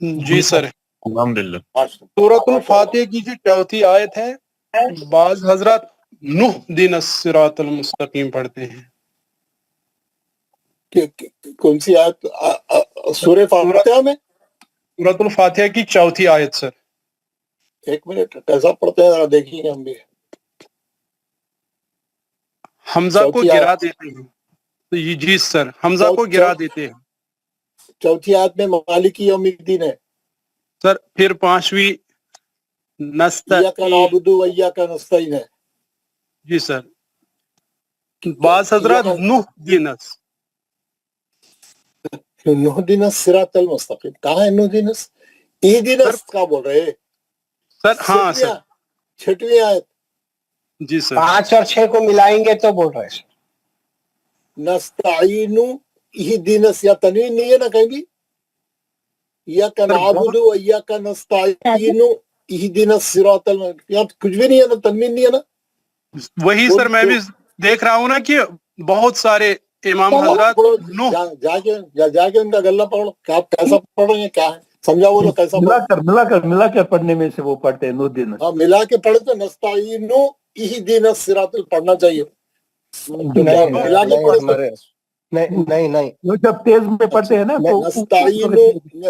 جی سر الحمدللہ. سورۃ الفاتحہ کی جو چوتھی آیت ہے بعض حضرات نوح دین الصراط المستقیم پڑھتے ہیں. کون سی آیت سورہ فاتحہ میں؟ سورۃ الفاتحہ کی چوتھی آیت سر. ایک منٹ کیسا پڑھتے ہیں ذرا دیکھیں گے ہم بھی. حمزہ کو چوتھی گرا آیت دیتے ہیں. جی سر حمزہ کو گرا دیتے ہیں چوتھی آیت میں مالکی یوم الدین ہے. سر. پھر پانچویں ایاک نعبد و ایاک نستعین ہے. جی سر. بعض حضرات نوح دین نہدین الصراط المستقیم کہاں ہے؟ نہدین اہدینس کا بول رہے ہیں سر. ہاں سر. چھٹویں آیت. جی سر. 5 اور 6 کو ملائیں گے تو بول رہے ہیں. نستعین اہدینس، یا تنوین نہیں ہے نا کہیں بھی؟ ایاک نعبد و ایاک نستعین اہدینس الصراط المستقیم، یہاں کچھ بھی نہیں ہے نا، تنوین نہیں ہے نا. وہی سر میں بھی دیکھ رہا ہوں نا کہ بہت سارے امام حضرات نوح. جا کے ان کا غلہ پڑھو. آپ کیسا پڑھ رہے ہیں؟ کیا ہے سمجھا بولو کیسا ملا کر پڑھنے میں سے وہ پڑھتے ہیں نو دن. ہاں ملا کے پڑھے تو نستعین اہدینس الصراط پڑھنا چاہیے. ملا کے پڑھے نہیں جب تیز میں پڑھتے ہیں نا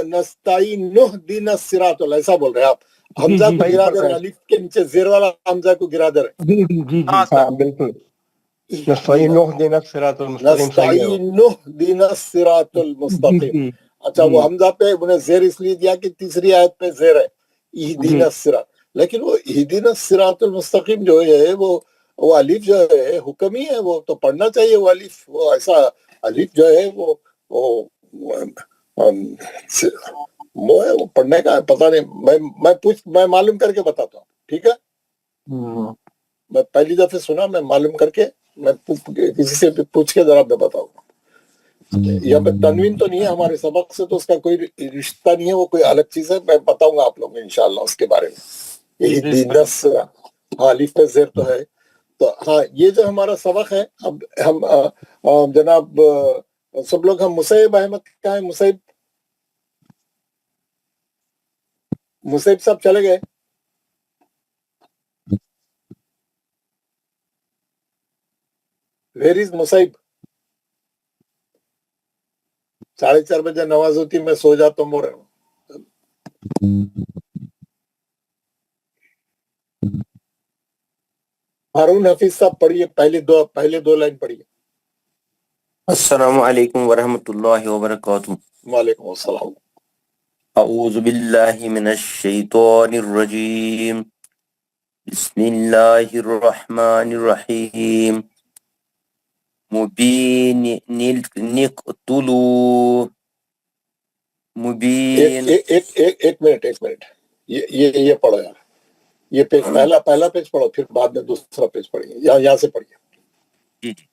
نستعین اہدینس الصراط، ایسا بول رہے ہیں آپ. حمزہ کو گرا دے رہے، الف کے نیچے زیر والا حمزہ کو گرا دے رہے. ہاں سر. بالکل. نستعین اهدنا الصراط المستقیم صحیح ہے. نستعین اهدنا الصراط المستقیم. اچھا وہ حمزہ پہ انہیں زیر اس لیے دیا کہ تیسری آیت پہ زیر ہے اہدنا الصراط، لیکن وہ اہدنا الصراط المستقیم جو ہے وہ الف جو ہے حکم ہی ہے، وہ تو پڑھنا چاہیے. وہ الف، وہ ایسا الف جو ہے وہ پڑھنے کا پتہ نہیں. میں معلوم کر کے بتاتا ہوں، ٹھیک ہے؟ میں پہلی دفعہ سنا، میں معلوم کر کے میں کسی سے پوچھ کے ذرا میں بتاؤں. یہاں پہ تنوین تو نہیں ہے ہمارے سبق سے، تو اس کا کوئی رشتہ نہیں ہے، وہ کوئی الگ چیز ہے. میں بتاؤں گا آپ لوگوں کو انشاءاللہ اس کے بارے میں. یہی ہاں الف پہ زیر تو ہے. تو ہاں یہ جو ہمارا سبق ہے، اب ہم جناب سب لوگ، ہم مصعب احمد کا ہے. مصعب صاحب چلے گئے. ویر از مصعب؟ 4:30 بجے نماز ہوتی، میں سو جاتا ہوں. بول رہا ہوں ہارون حفیظ صاحب پڑھیے پہلے دو لائن پڑھیے. السلام علیکم ورحمۃ اللہ وبرکاتہ. وعلیکم السلام. اعوذ باللہ من الشیطان الرجیم. بسم اللہ الرحمن الرحیم. مبین نقتلو. مبین. ایک منٹ یہ پڑھو یار. یہ پیج پہلا پیج پڑھو، پھر بعد میں دوسرا پیج پڑھیے. یہاں سے پڑھیے. جی جی.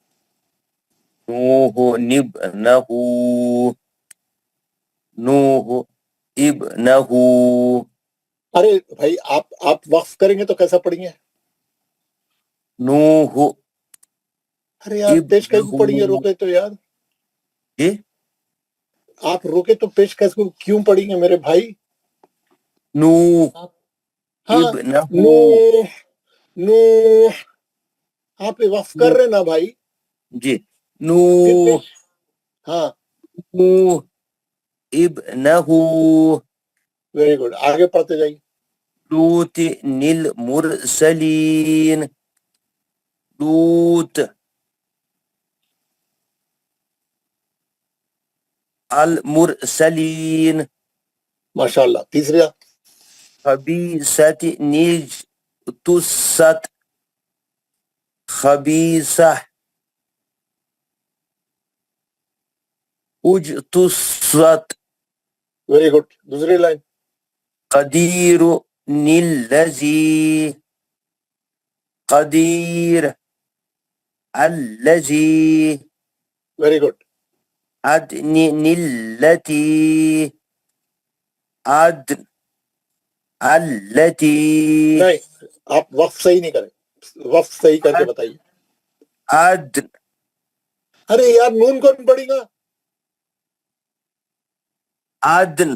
نوح ابنہ. ارے بھائی آپ وقف کریں گے تو کیسا پڑھیں گے؟ نوح. ارے یار پیش کیسے پڑھیں گے؟ روکے تو یار، آپ روکے تو پیش کیسے کیوں پڑھیں گے میرے بھائی؟ نوح ابنہ. آپ وقف کر رہے نا بھائی. جی. نوح. ہاں ابنہ. ویری گڈ، آگے پڑھتے جائیے. لوط المرسلین. لوط المرسلین. ماشاء اللہ. تیسرا خبیثت نجتست. خبیثہ اجتست. Very good. دوسری لائن قدیر الذی. قدیر الذی. Very good. عدن التی. عدن التی. نہیں، آپ وقف صحیح نہیں کریں، وقف صحیح کر کے بتائیے. عدن. ارے یار نون کون پڑھے گا؟ عدن.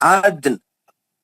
عدن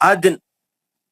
عدن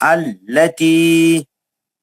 التي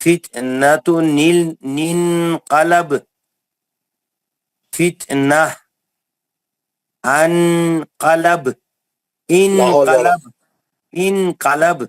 فتنة انقلب فتنة انقلب انقلب انقلب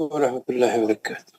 warahmatullahi wabarakatuh.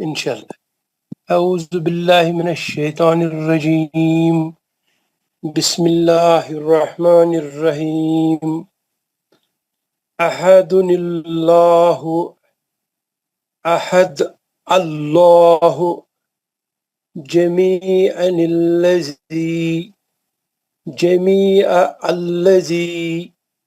Inshallah. أعوذ بالله من الشيطان الرجيم. بسم الله الرحمن الرحيم. أحد الله أحد الله جميعا الذي جميع الذي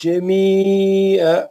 جميع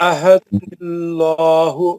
أحد الله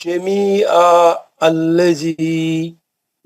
جميع الذي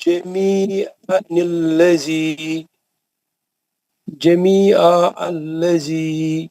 جميع الذي جميع الذي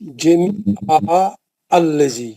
جميع الذي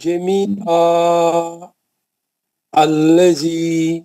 جميع الذي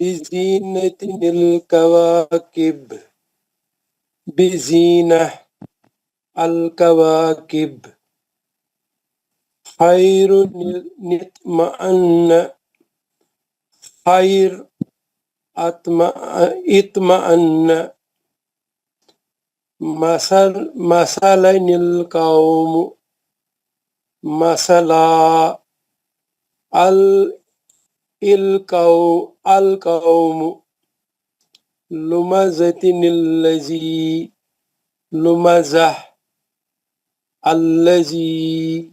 بزينة الكواكب بزينة الكواكب خير نطمئن خير اطمئن مثلا القوم مثلا القوم لمزة الذي لمزة الذي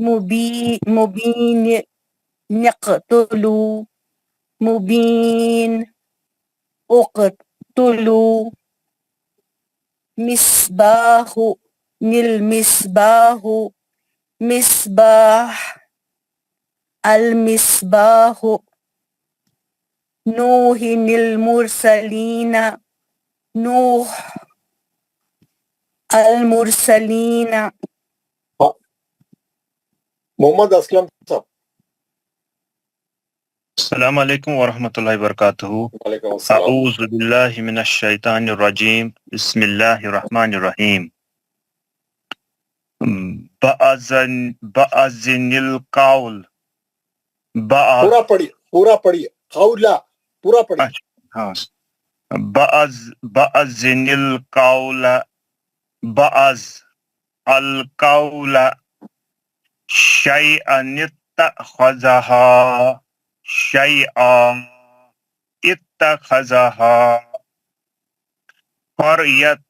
مبين نقتلوا مبين اقتلوا مصباح المصباح مصباح المصباح نوح المرسلين نوح المرسلين. محمد اسلم صاحب. السلام علیکم ورحمۃ اللہ وبرکاتہ. وعلیکم السلام. اعوذ باللہ من الشیطان الرجیم. بسم اللہ الرحمن الرحیم. بأذن القول. پورا پڑھیے قولا پورا پڑھیے. ہاں. بأذن القول. بعض القول شیئا اتخذها شیئا اتخذها قریت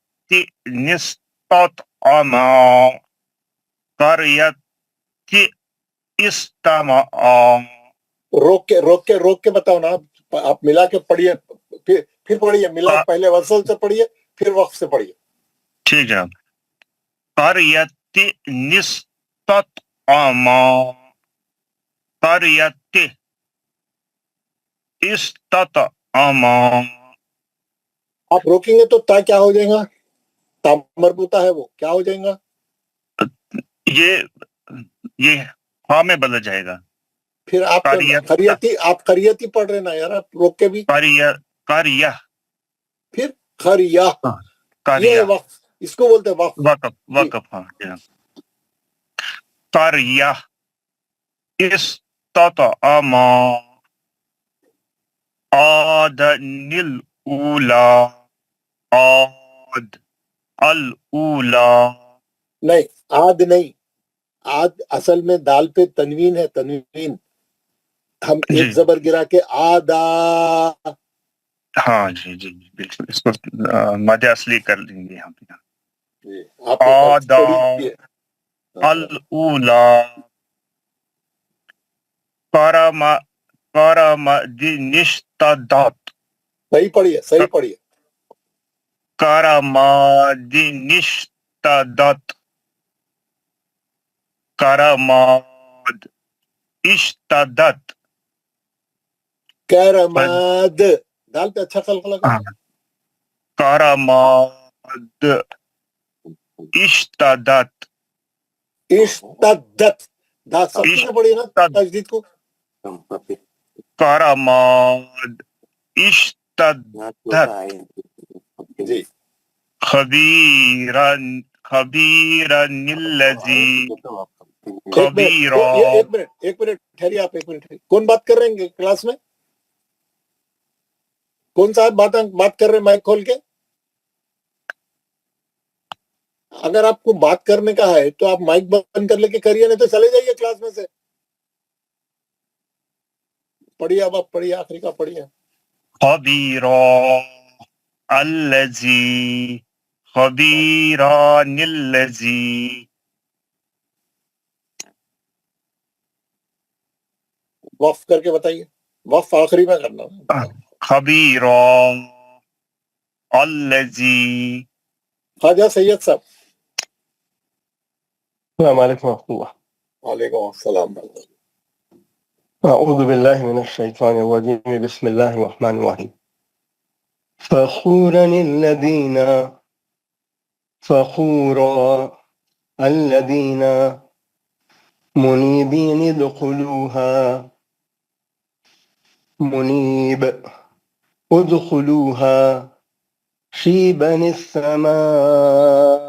نستطعما قریت استمعا. روک کے بتاؤ نا. آپ ملا کے پڑھیے پھر پڑھیے. ملا پہلے وصل سے پڑھیے پھر وقف سے پڑھیے. ٹھیک جناب. قریت نستطعما قریت استطعما. آپ روکیں گے تو تا کیا ہو جائے گا؟ تا مربوطہ ہے وہ کیا ہو جائے گا؟ یہ ہاں میں بدل جائے گا. پھر آپ قریتی پڑھ رہے نا یار. آپ روک کے بھی قریہ پھر خریہ. یہ وقف اس کو بولتے ہیں وقف. ہاں قریہ استطعما عادن الاولا. عاد الاولا نہیں عاد نہیں. عاد اصل میں دال پہ تنوین ہے. تنوین ہم ایک زبر گرا کے آدا. ہاں جی بالکل. اس کو مد اصلی کر لیں گے ہم. آدا الاولا کرمدنشتدت. صحیح پڑھیے. کرمدنشتدت کرماد اشتدت. کرماد دال پہ اچھا خلق لگا. کرماد اشتدت. دا سب سے پڑھیے نا تجدید کو. کرماد اشتدت. جی خبیرن الذی ایک منٹ ٹھہریے. آپ ایک منٹ. کون بات کر رہے ہیں کلاس میں؟ کون صاحب بات کر رہے ہیں مائک کھول کے؟ اگر آپ کو بات کرنے کا ہے تو آپ مائک بند کر لے کے کریے, نہیں تو چلے جائیے کلاس میں سے. پڑھیے. اب آپ پڑھیے آخری کا پڑھیے. خبیران الذی وقف کر کے بتائیے. وقف آخری میں کرنا. خبیران الذی. خواجہ سید صاحب. السلام علیکم ورحمۃ اللہ. وعلیکم السلام. اعوذ باللہ من الشیطان الرجیم. بسم اللہ الرحمن الرحیم. فخورا الذین منیبین ادخلوها منیب ادخلوها شیبا السماء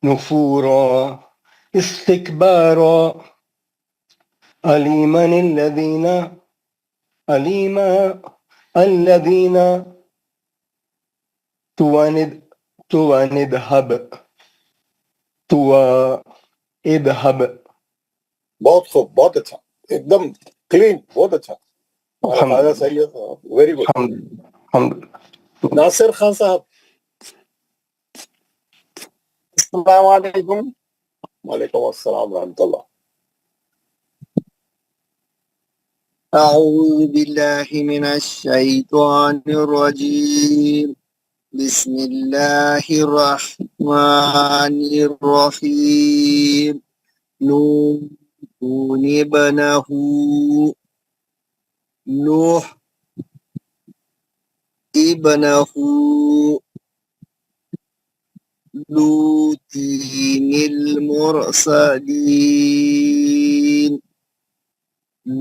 نفورا استكبارا عليما الذين توانذهب. بہت خوب, بہت اچھا, ایک دم کلین, بہت اچھا. تازہ صحیح ہے. Very good. ناصر خان صاحب. السلام علیکم. وعلیکم السلام ورحمۃ اللہ. اعوذ باللہ من الشیطان الرجیم. بسم اللہ الرحمن الرحیم. نون ابنہ نوح ابنہ لوط المرسلین.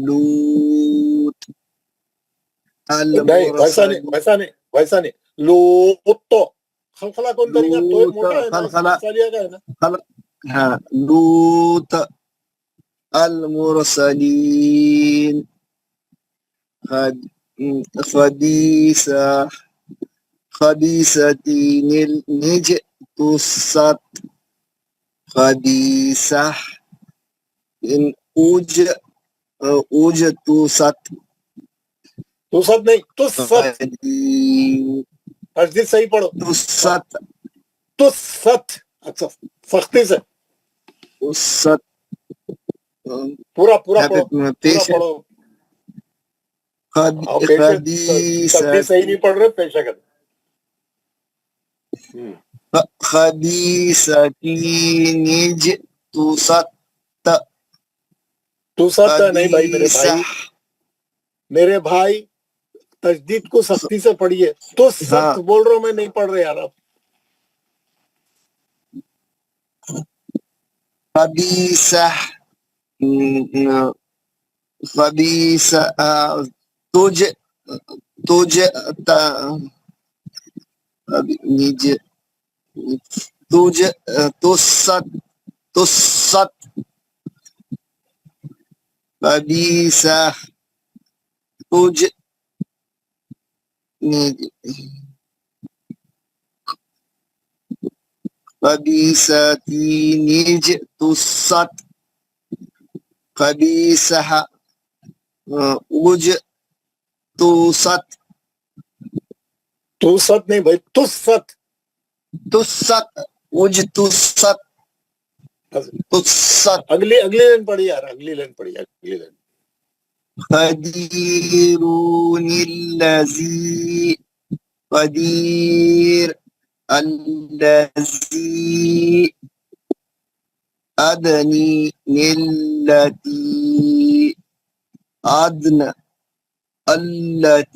لوط نہیں ویسا نہیں لوط تو خلخلا کون کرے گا؟ تو ایک موٹا ہے نا, مثالیہ کا ہے نا. ہاں لوط المرسلین. خبیثتین نجتست. خبیثہ اوجتست. توست نہیں تست. تجدید صحیح پڑھو. تست. اچھا سختی سے پورا پڑھو. صحیح نہیں پڑھ رہے پیشہ کر. خبیثتین نجتست. توست نہیں بھائی میرے بھائی تجدید کو سختی سے پڑھیے. تو سخت بول رہا ہوں میں, نہیں پڑھ رہے یار آپ. خبیثہ تست. خبیثہ خبیثتین نجتست. خبیثہ اوجتست. توست نہیں بھائی تست. اوجتست. اگلی لائن پڑھی یار. اگلی لائن. قدیر الذی ادنی التی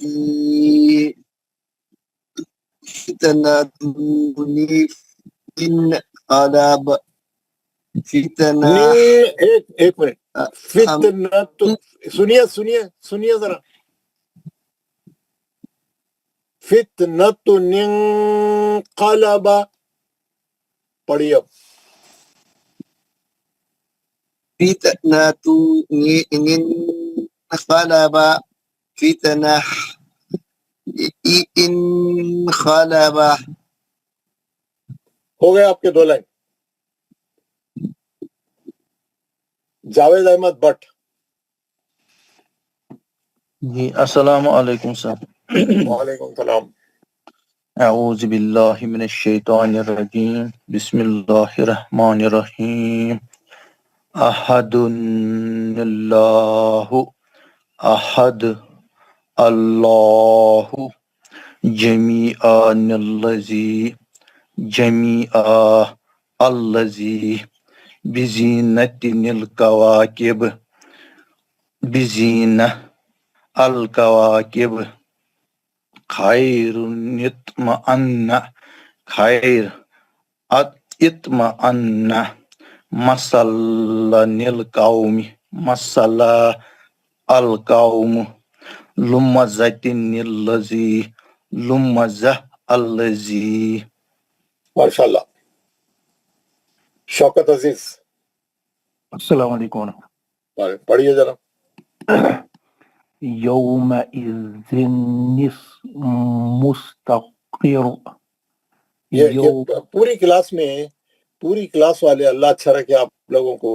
فتنتنی انقلب. فتنہ ایک منٹ. فتنہ سنیے ذرا. فتنۃ انقلب پڑھیے اب. فتنۃ انقلب. فتنہ انقلب. ہو گئے آپ کے 2 لائن. جاوید احمد بٹ. جی السلام علیکم سر. وعلیکم السلام. اعوذ باللہ من الشیطان الرجیم. بسم اللہ الرحمن الرحیم. احد اللہ احد اللہ جمیعان الذی بزینت الکواکب. بزینہ الکواکب خیر اطمأن. خیر اطمأن مسلن القوم. مسل القوم لمزتن الذی لمزہ الذی. ماشاء اللہ. شوکت عزیز. السلام علیکم. پڑھیے ذرا. یومئذ مستقر. یہ پوری کلاس والے اللہ اچھا رکھے آپ لوگوں کو.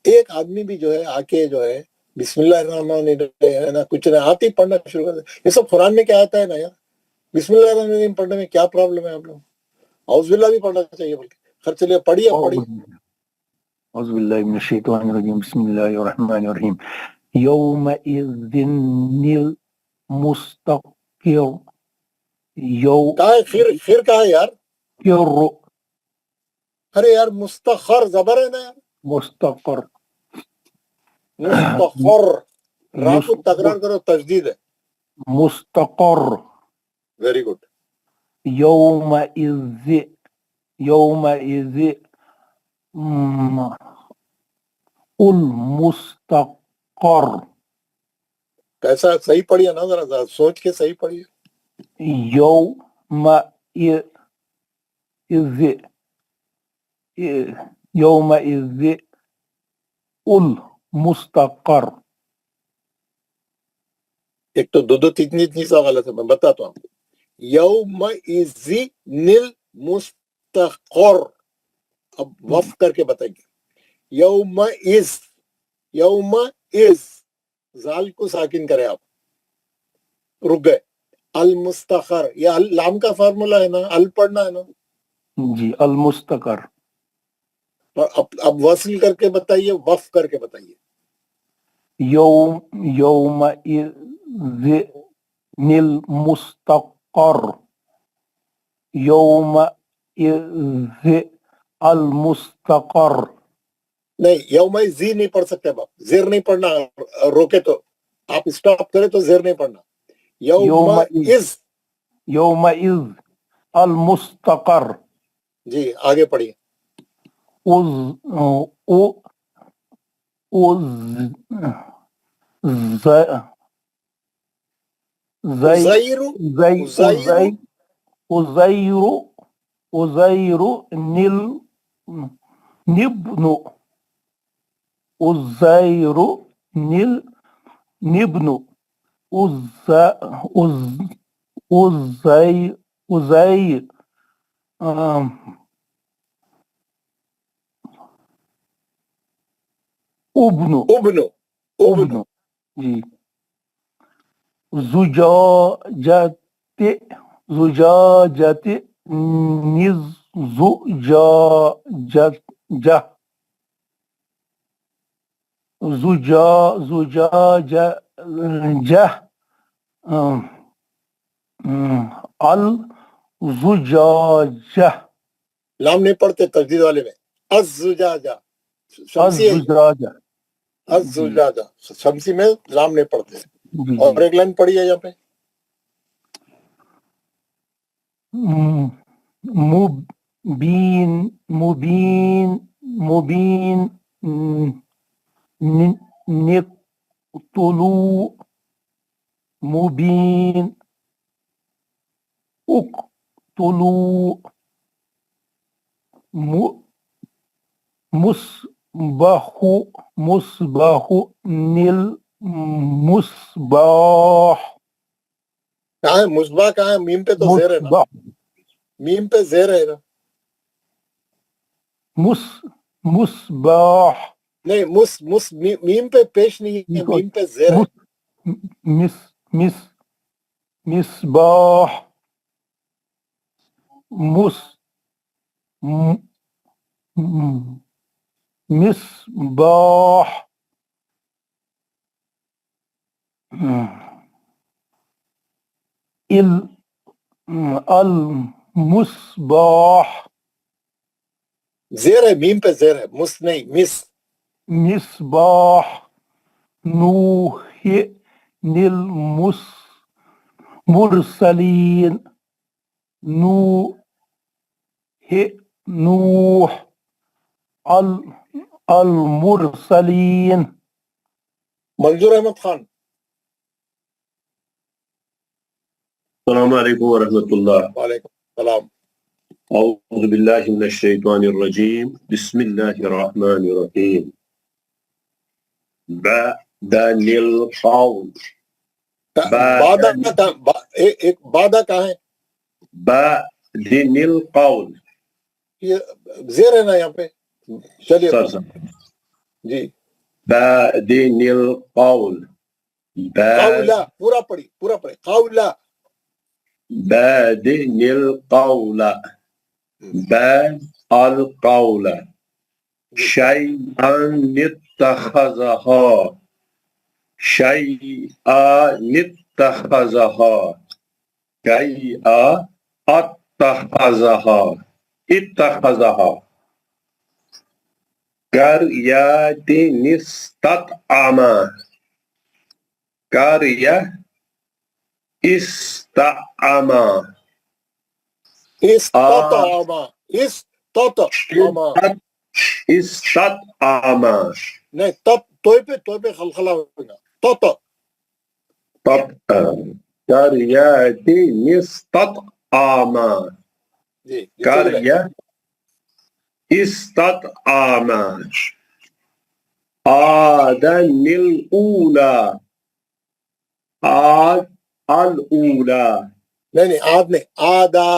ایک آدمی بھی جو ہے آ کے جو ہے بسم اللہ الرحمن الرحیم ہے نا، کچھ نہ آتی پڑھنا شروع کر دیں. یہ سب قرآن میں کیا آتا ہے نا یار. بسم اللہ الرحمن الرحیم پڑھنے میں کیا پرابلم ہے آپ لوگ؟ اعوذ باللہ بھی پڑھنا چاہیے بلکہ. خیر چلیے پڑھیے اب پڑھیے. أعوذ بالله من الشيطان الرجيم بسم الله الرحمن الرحيم يومئذ المستقر کہاں ہے خیر کہاں ہے یار؟ ارے یار مستخر زبر ہے نا یار. مستقر مستخر را کو تکرار کرو، تجدید ہے. مستقر ویری گڈ. يومئذ المستقر. کیسا صحیح پڑھیے نا، ذرا سوچ کے صحیح پڑھیے. يومئذ المستقر. ایک تو دو تین سا غلط ہے، میں بتاتا ہوں. یومئذ المستقر. اب وقف کر کے بتائیں گے. یومئذ زال کو ساکن کرے آپ، رک گئے. المستقر یہ لام کا فارمولا ہے نا، ال پڑھنا ہے نا جی. المستقر. اب وصل کر کے بتائیے، وقف کر کے بتائیے. يومئذ المستقر. يومئذ المستقر. نہیں یومئذ نہیں پڑھ سکتے اب آپ، زیر نہیں پڑھنا. روکے تو آپ اسٹاپ کرے تو زیر نہیں پڑھنا. يومئذ المستقر. جی آگے پڑھیے. ابن جی. زجاجة زجاجة الزجاجة. لام نہیں پڑھتے تجدید والے میں. الزجاجہ شمسی ہے. الزجاجہ شمسی میں لام نہیں پڑھتے. اور ایک لائن پڑھی ہے یہاں پہ. مبین نقتلو مبین اقتلو مصباح نیل مصباح. کہاں ہے مصباح؟ کہاں ہے؟ میم پہ تو زیر ہے نا، میم پہ زیر ہے نا. مصباح نہیں میم پہ پیش نہیں ہے، میم پہ زیر ہے. مصباح مصباح المصباح. زیر ہے، میم پہ زیر ہے، مس نہیں مس. مصباح نوح المرسلین. نوح المرسلین. منظور احمد خان. السلام علیکم ورحمۃ اللہ. وعلیکم السلام. اعوذ باللہ من الشیطان الرجیم بسم اللہ الرحمن الرحیم. بعد القول. ایک بادہ کہاں ہے؟ بعد القول. یہ زیر ہے نا یہاں پہ. چلیے سر جی. بادن القول قولا پورا پڑھی قولا بادن القول القول شيئا اتخذها شيئا اتخذها شيئا اتخذها قرية استطعما قرية استطعما استطعما استطعما نہیں تب توئے پہ خلخلہ ہوگا قرية استطعما جی قرية استطعما آدن الأولى الأولى نہیں آد نہیں آدا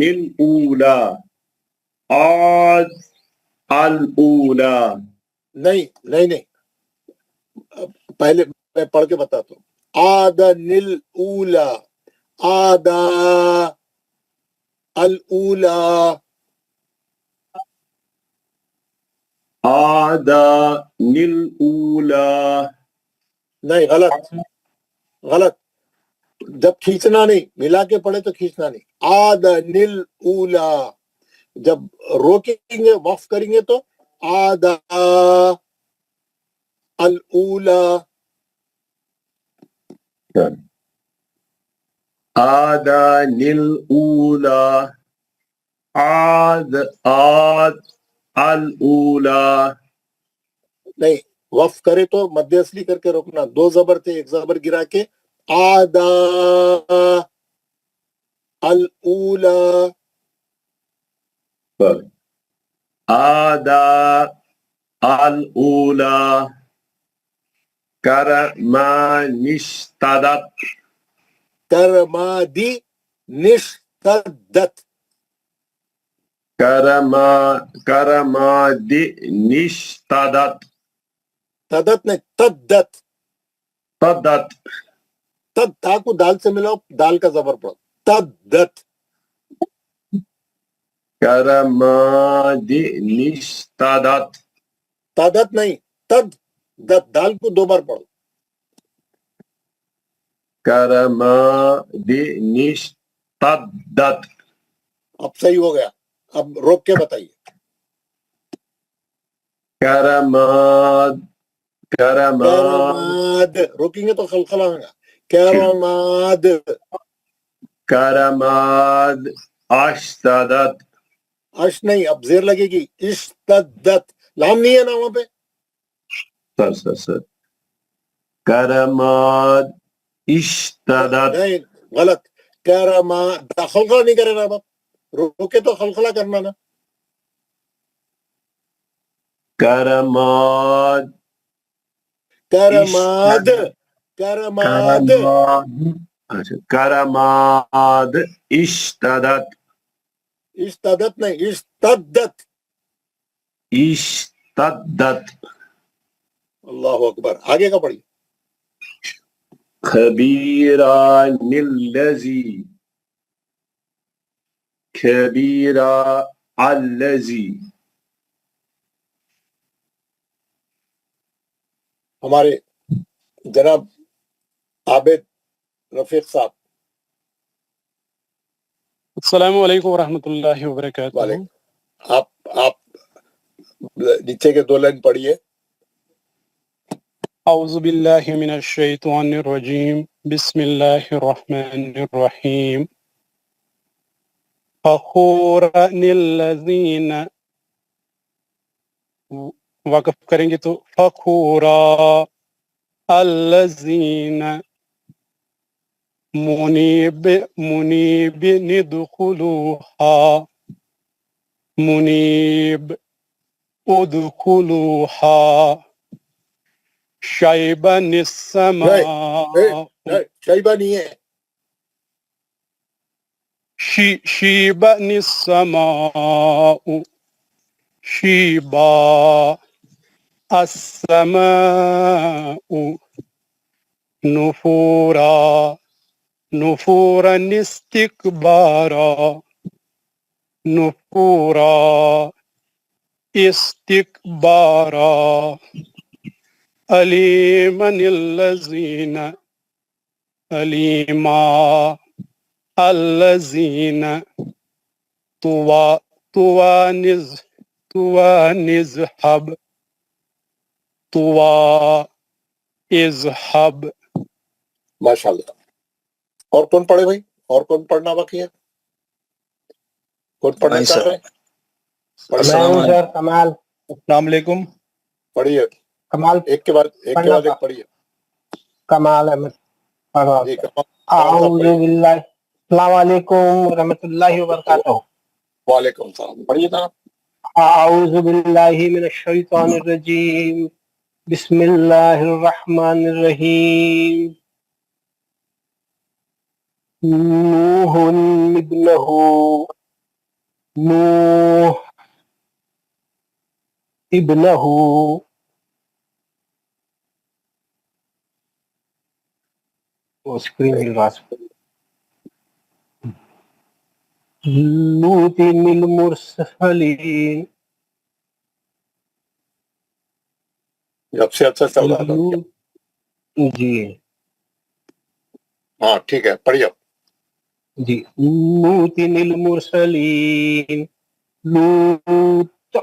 الأولى الأولى نہیں پہلے میں پڑھ کے بتاتا ہوں آدن الاولا آدا الاولا آدن الأولى نہیں غلط جب کھینچنا نہیں ملا کے پڑھے تو کھینچنا نہیں آدن الاولا جب روکیں گے وقف کریں گے تو آدا الاولا آدن الأولى الأولى نہیں وقف کرے تو مد اصلی کر کے روکنا دو زبر تھے ایک زبر گرا کے آدا الاولا آدا الأولى کرمانشتدت کرمادی نشتدت کرمادی نشتدت تدت نہیں تدت تدت تد تا کو دال سے ملاؤ دال کا زبر پڑھو تدت کرمادی نشتدت تدت نہیں تد دت دال کو دو بار پڑھو کرمادی نشتدت اب صحیح ہو گیا اب روک کے بتائیے کرماد روکیں گے تو خلخلہ ہوگا کرماد کرماد اشتدت اش نہیں اب زیر لگے گی اشتدت لام نہیں ہے نا وہاں پہ سر کرماد اشتدت نہیں غلط کرماد خلخلہ نہیں کرے نا اب روکے تو خلخلہ کرنا نا کرماد کرماد کرماد کرماد اشتدت اشتدت نہیں اشتدت اشتدت اللہ اکبر آگے کا پڑھیے خبیران الذی خبیرا الذی ہمارے جناب عابد رفیق صاحب السلام علیکم ورحمۃ اللہ وبرکاتہ وعلیکم آپ نیچے کے دو لائن پڑھیے اعوذ باللہ من الشیطان الرجیم بسم اللہ الرحمن الرحیم فخورا الذین وقف کریں گے تو فخورا الذین منیب ندخلوها منیب ادخلوها شیبن السماء شیبہ نہیں ہے شیبن السماء شیبا السماء نفورا نفورا استکبارا نفورا استکبارا علیمن الذین علیما الذین توانزحب اذهب. ماشاءاللہ. اور کون پڑھے بھائی؟ اور کون پڑھنا باقی ہے؟ کون پڑھنا چاہ رہے ہیں؟ سر کمال. السلام علیکم. پڑھیے کمال ایک کے بعد ایک پڑھیے. کمال احمد. جی اعوذ باللہ. السلام علیکم ورحمۃ اللہ وبرکاتہ. وعلیکم السلام. پڑھیے نا. اعوذ باللہ من الشیطان الرجیم. بسم اللہ الرحمن الرحیم. نوح ابنہ اسکرین ہل رہا. لوط المرسلین. جب سے اچھا چل رہا تھا. جی ہاں ٹھیک ہے پڑھیے. جی لوط المرسلین. لوط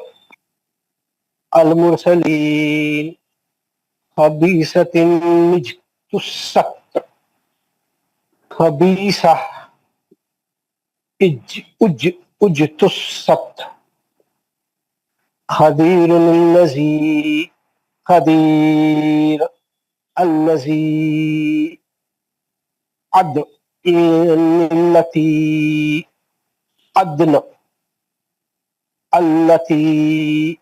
المرسلین. خبیثۃ اجتثت. خبیثہ اجتثت. خدیر الذی التي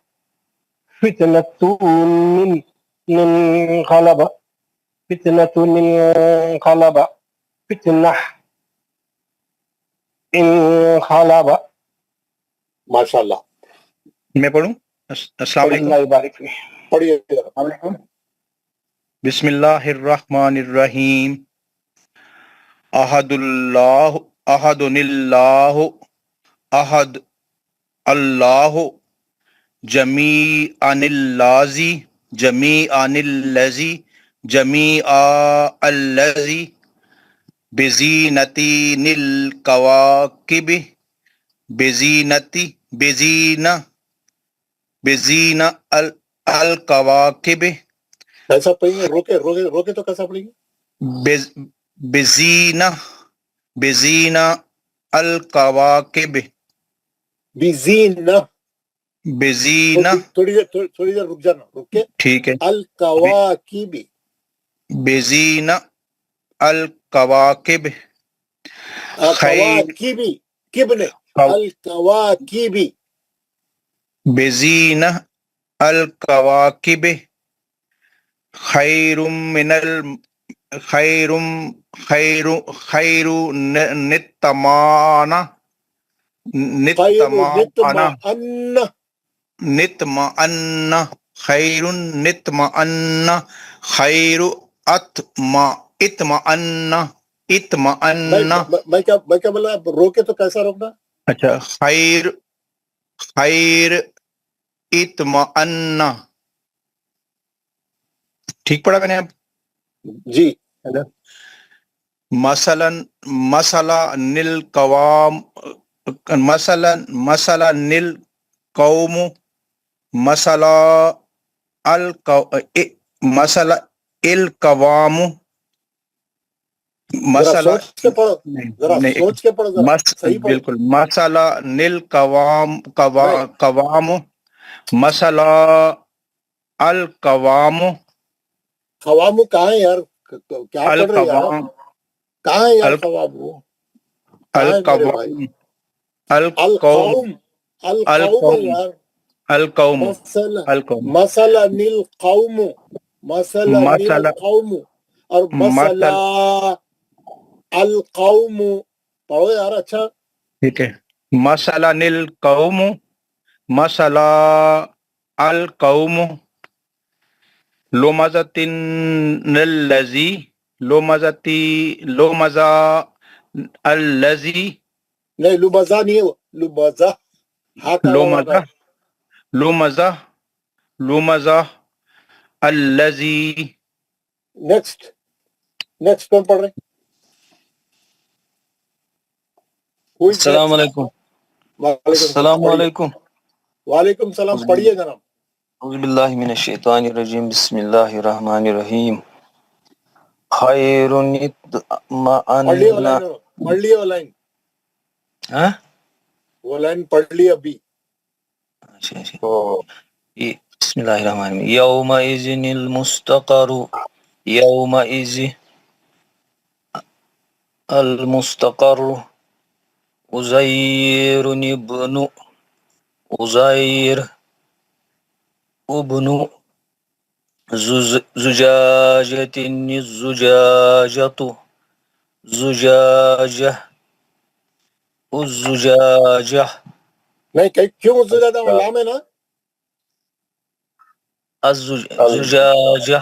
فتنة انقلب انقلب. ماشاءاللہ. میں پڑھوں؟ السلام علیکم. اللہ یبارک فیک. پڑھیے. بسم اللہ الرحمن الرحیم. احد اللہ احد اللہ احد اللہ جمیعا الذی جمیعا الذی جمیعا الذی بزینتی الکواکب بزین الکواکب. ایسا پڑھیے. روکے تو کیسا پڑھیے؟ بزین الکواکب. بزین تھوڑی دیر رک جانا. رکے. ٹھیک ہے. الکواکب. بزین الکواکب. الکواکب کب نے الکواکب. بزین الکواکب خیر نتمانا خیر نتمانا خیر اطمئنا. میں کیا بولا؟ روکے تو کیسا روکنا؟ اچھا. خیر اطمئنا. ٹھیک پڑھا میں نے اب؟ جی. مثلا نل قوم مثلا القوم سوچ کے پڑھو. بالکل. مسئلہ نل قوام مسئلہ القوام. قوام کہاں ہے یار؟ کیا پڑھ رہے ہیں یار؟ کہاں ہے یار قوام؟ القوم مسئلہ نیل قوم اور مسئلہ القوم. پڑھو یار. اچھا ٹھیک ہے. مثلاً القوم مثلا القوم لمزة الذي لمزة الذي نہیں لبزا نہیں ہے وہ لبزا ہا کا وہ لمزة لمزة الذي. نیکسٹ کون پڑھ رہے ہیں؟ Who is السلام next? علیکم. وعلیکم السلام پڑھیے. علیکم. وعلیکم السلام پڑھیے جناب. اعوذ باللہ من الشیطان الرجیم بسم اللہ الرحمن الرحیم. خیر پڑھ لیے وہ لائن پڑھ لیے وہ لائن ہاں وہ لائن پڑھ لی ابھی. اچھا اچھا. بسم اللہ الرحمن الرحیم. یومئذ المستقر یومئذ المستقر عزیر ابن عزیر ابن زجاجة الزجاجة زجاجة الزجاجة نہیں کیوں اس سے زیادہ لام ہے نا الزجاجة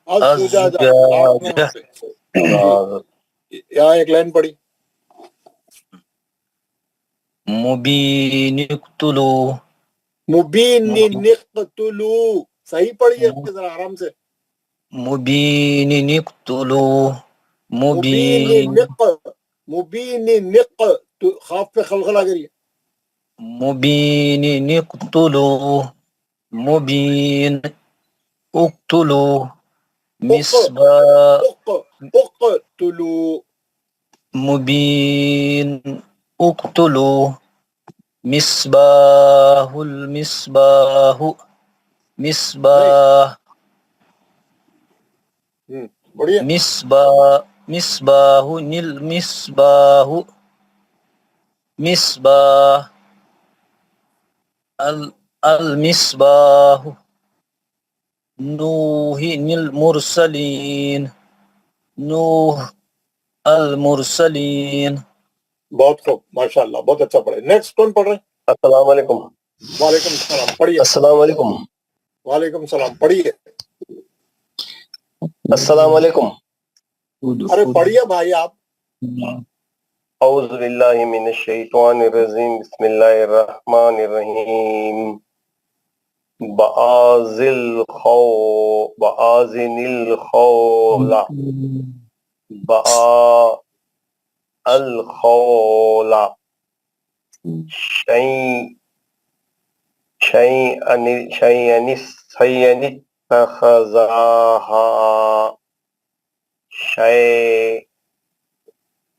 الزجاجہ لام ہے وہاں پہ. یہاں ایک لائن پڑھی. مبین اقتلوا مبین نقتلو صحیح پڑھیے ذرا آرام سے. مبین اقتلوا مبین نق خاف پہ خلخلہ کریے. مبین اقتلوا مبین اقتلوا مصباح اقتلو مبین اقتلوا مصباح المصباح مصباح بڑھیا. مصباح المصباح مصباح المصباح نوح المرسلین نوح المرسلین. بہت خوب ماشاء اللہ بہت اچھا پڑھے. نیکسٹ کون پڑھ رہے ہیں؟ السلام علیکم. وعلیکم السلام پڑھیے. السلام علیکم. وعلیکم السلام پڑھیے. السلام علیکم. ارے پڑھیے بھائی آپ. اعوذ باللہ من الشیطان الرجیم بسم اللہ الرحمن الرحیم. بآذن الخول الخول شیئن اتخذاها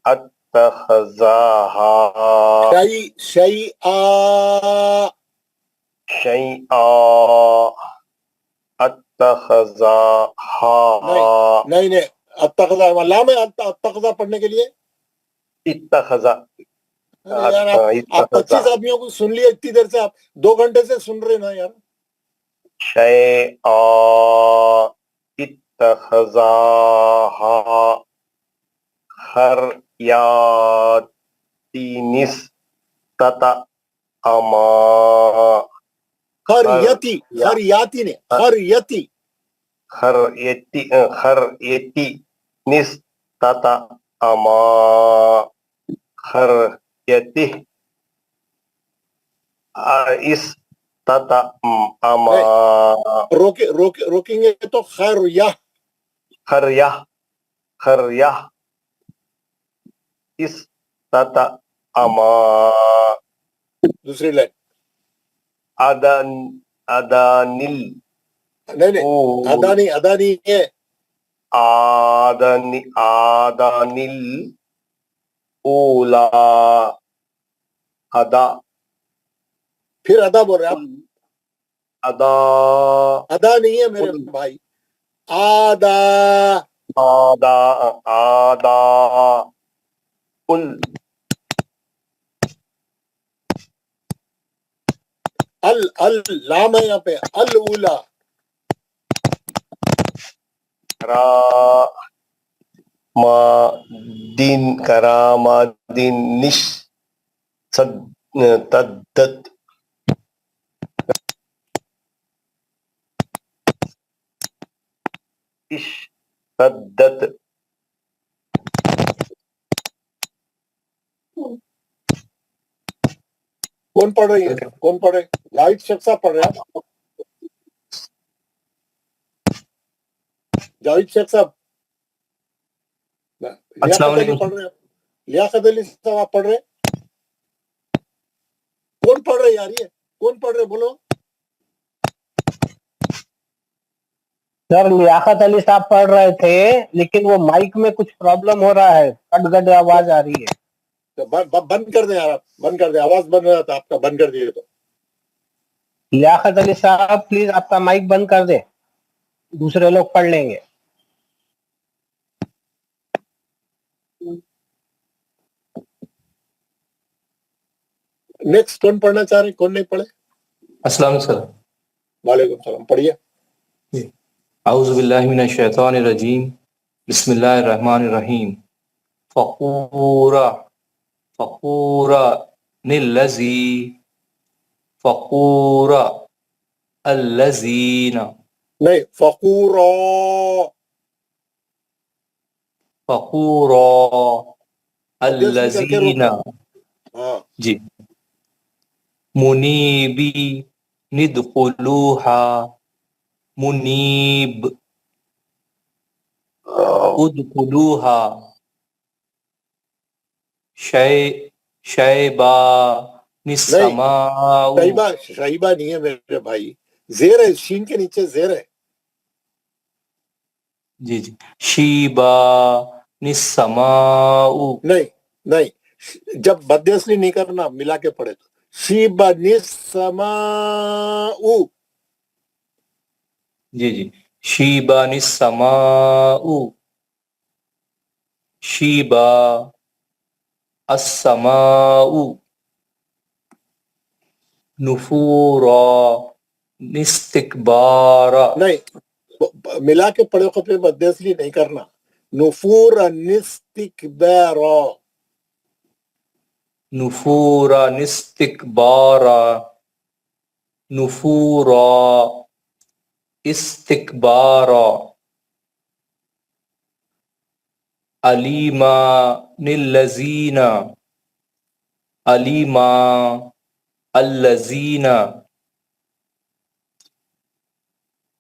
اتخذاها شیئا اتخذاها نہیں اتخذا لام ہے اتخذا پڑھنے کے لیے. اتخذا. یار آپ 25 آدمیوں کو سن لیے اتنی دیر سے. آپ 2 گھنٹے سے سن رہے نا یار. شیئا اتخذاها خریاتی نستطعما خریاتی نے خریتی نستطعما خریتی استطعما روکیں گے تو خریہ استطعما. دوسری لائن ادانل نہیں ادانی ہے. آدانل اولا ادا پھر ادا بول رہے آپ. ادا نہیں ہے میرے بھائی. آدا قل لام ہے یہاں پہ. الاولا کرام دین نش تدت اشتدت کون پڑھ رہی ہے؟ کون پڑھ رہے؟ جاوید شیخ صاحب پڑھ رہے ہیں آپ؟ جاوید شیخ صاحب، لیاقت علی پڑھ رہے ہیں؟ لیاقت علی صاحب آپ پڑھ رہے ہیں؟ کون پڑھ رہے یار؟ یہ کون پڑھ رہے بولو؟ سر لیاقت علی صاحب پڑھ رہے تھے لیکن وہ مائک میں کچھ پرابلم ہو رہا ہے، کٹ گٹ آواز آ رہی ہے. بند کر دیں یار، آپ بند کر دیں، آواز بند ہو رہا تھا آپ کا، بند کر دیجیے. تو لیاقت علی صاحب پلیز آپ کا مائک بند کر دیں، دوسرے لوگ پڑھ لیں گے. نیکسٹ کون پڑھنا چاہ رہے؟ کون نہیں پڑھے؟ السلام علیکم سر. وعلیکم السلام، پڑھیے. اعوذ باللہ من الشیطان الرجیم، بسم اللہ الرحمن الرحیم. فقورا فقورا نلذی فقورا الذین نہیں، فقورا. فقورا مدیسلی کر کے الذین روکو. ہاں جی منیبی ندخلوہا منیب ادخلوہا شیبا نسماء. شیبہ، شیبہ نہیں ہے میرے بھائی، زیر ہے، شین کے نیچے زیر ہے. جی جی شیبا نسماء. نہیں نہیں، جب مد اصلی نہیں کرنا، ملا کے پڑھے تو شیبہ نسماء. جی جی شیبا نسماء شیبا السماء نفورا نستکبارا. نہیں، ملا کے پڑھے خود پہ مد اصلی نہیں کرنا. نفورا نستکبارا. نفورا نستکبارا نفورا استکبارا. علیما للذین علیما الذین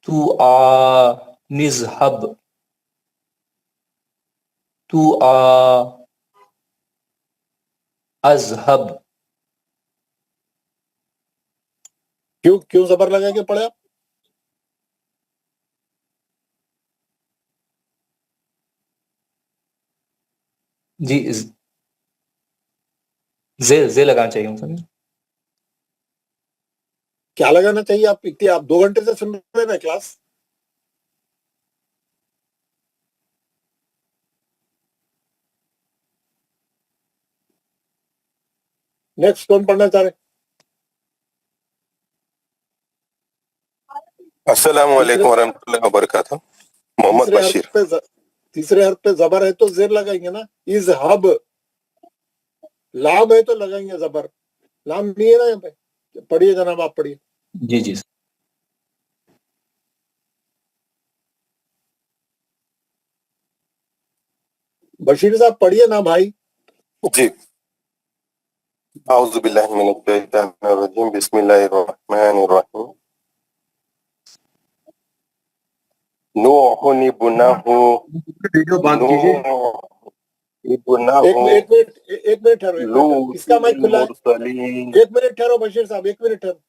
تو نذهب تو اذهب. کیوں زبر لگا کے پڑھے آپ؟ جی زے لگانا چاہیے ہوں سر. کیا لگانا چاہیے؟ آپ 2 گھنٹے سے سن رہے نا کلاس. نیکسٹ کون پڑھنا چاہ رہے؟ السلام علیکم ورحمۃ اللہ وبرکاتہ. محمد بشیر. تیسرے حرف پہ زبر ہے تو زیر لگائیں گے نا. اذهب. لام ہے تو لگائیں گے زبر. لام نہیں ہے نا یہاں پہ. پڑھیے جناب، آپ پڑھیے. جی جی بشیر صاحب پڑھیے نا بھائی. جی اعوذ باللہ من الشیطان الرجیم، بسم اللہ الرحمن الرحیم. نوح ابنہ ایک منٹ ٹھہرو. کس کا مائک کھلا ہے؟ ایک منٹ ٹھہرو بشیر صاحب، ایک منٹ ٹھہرو.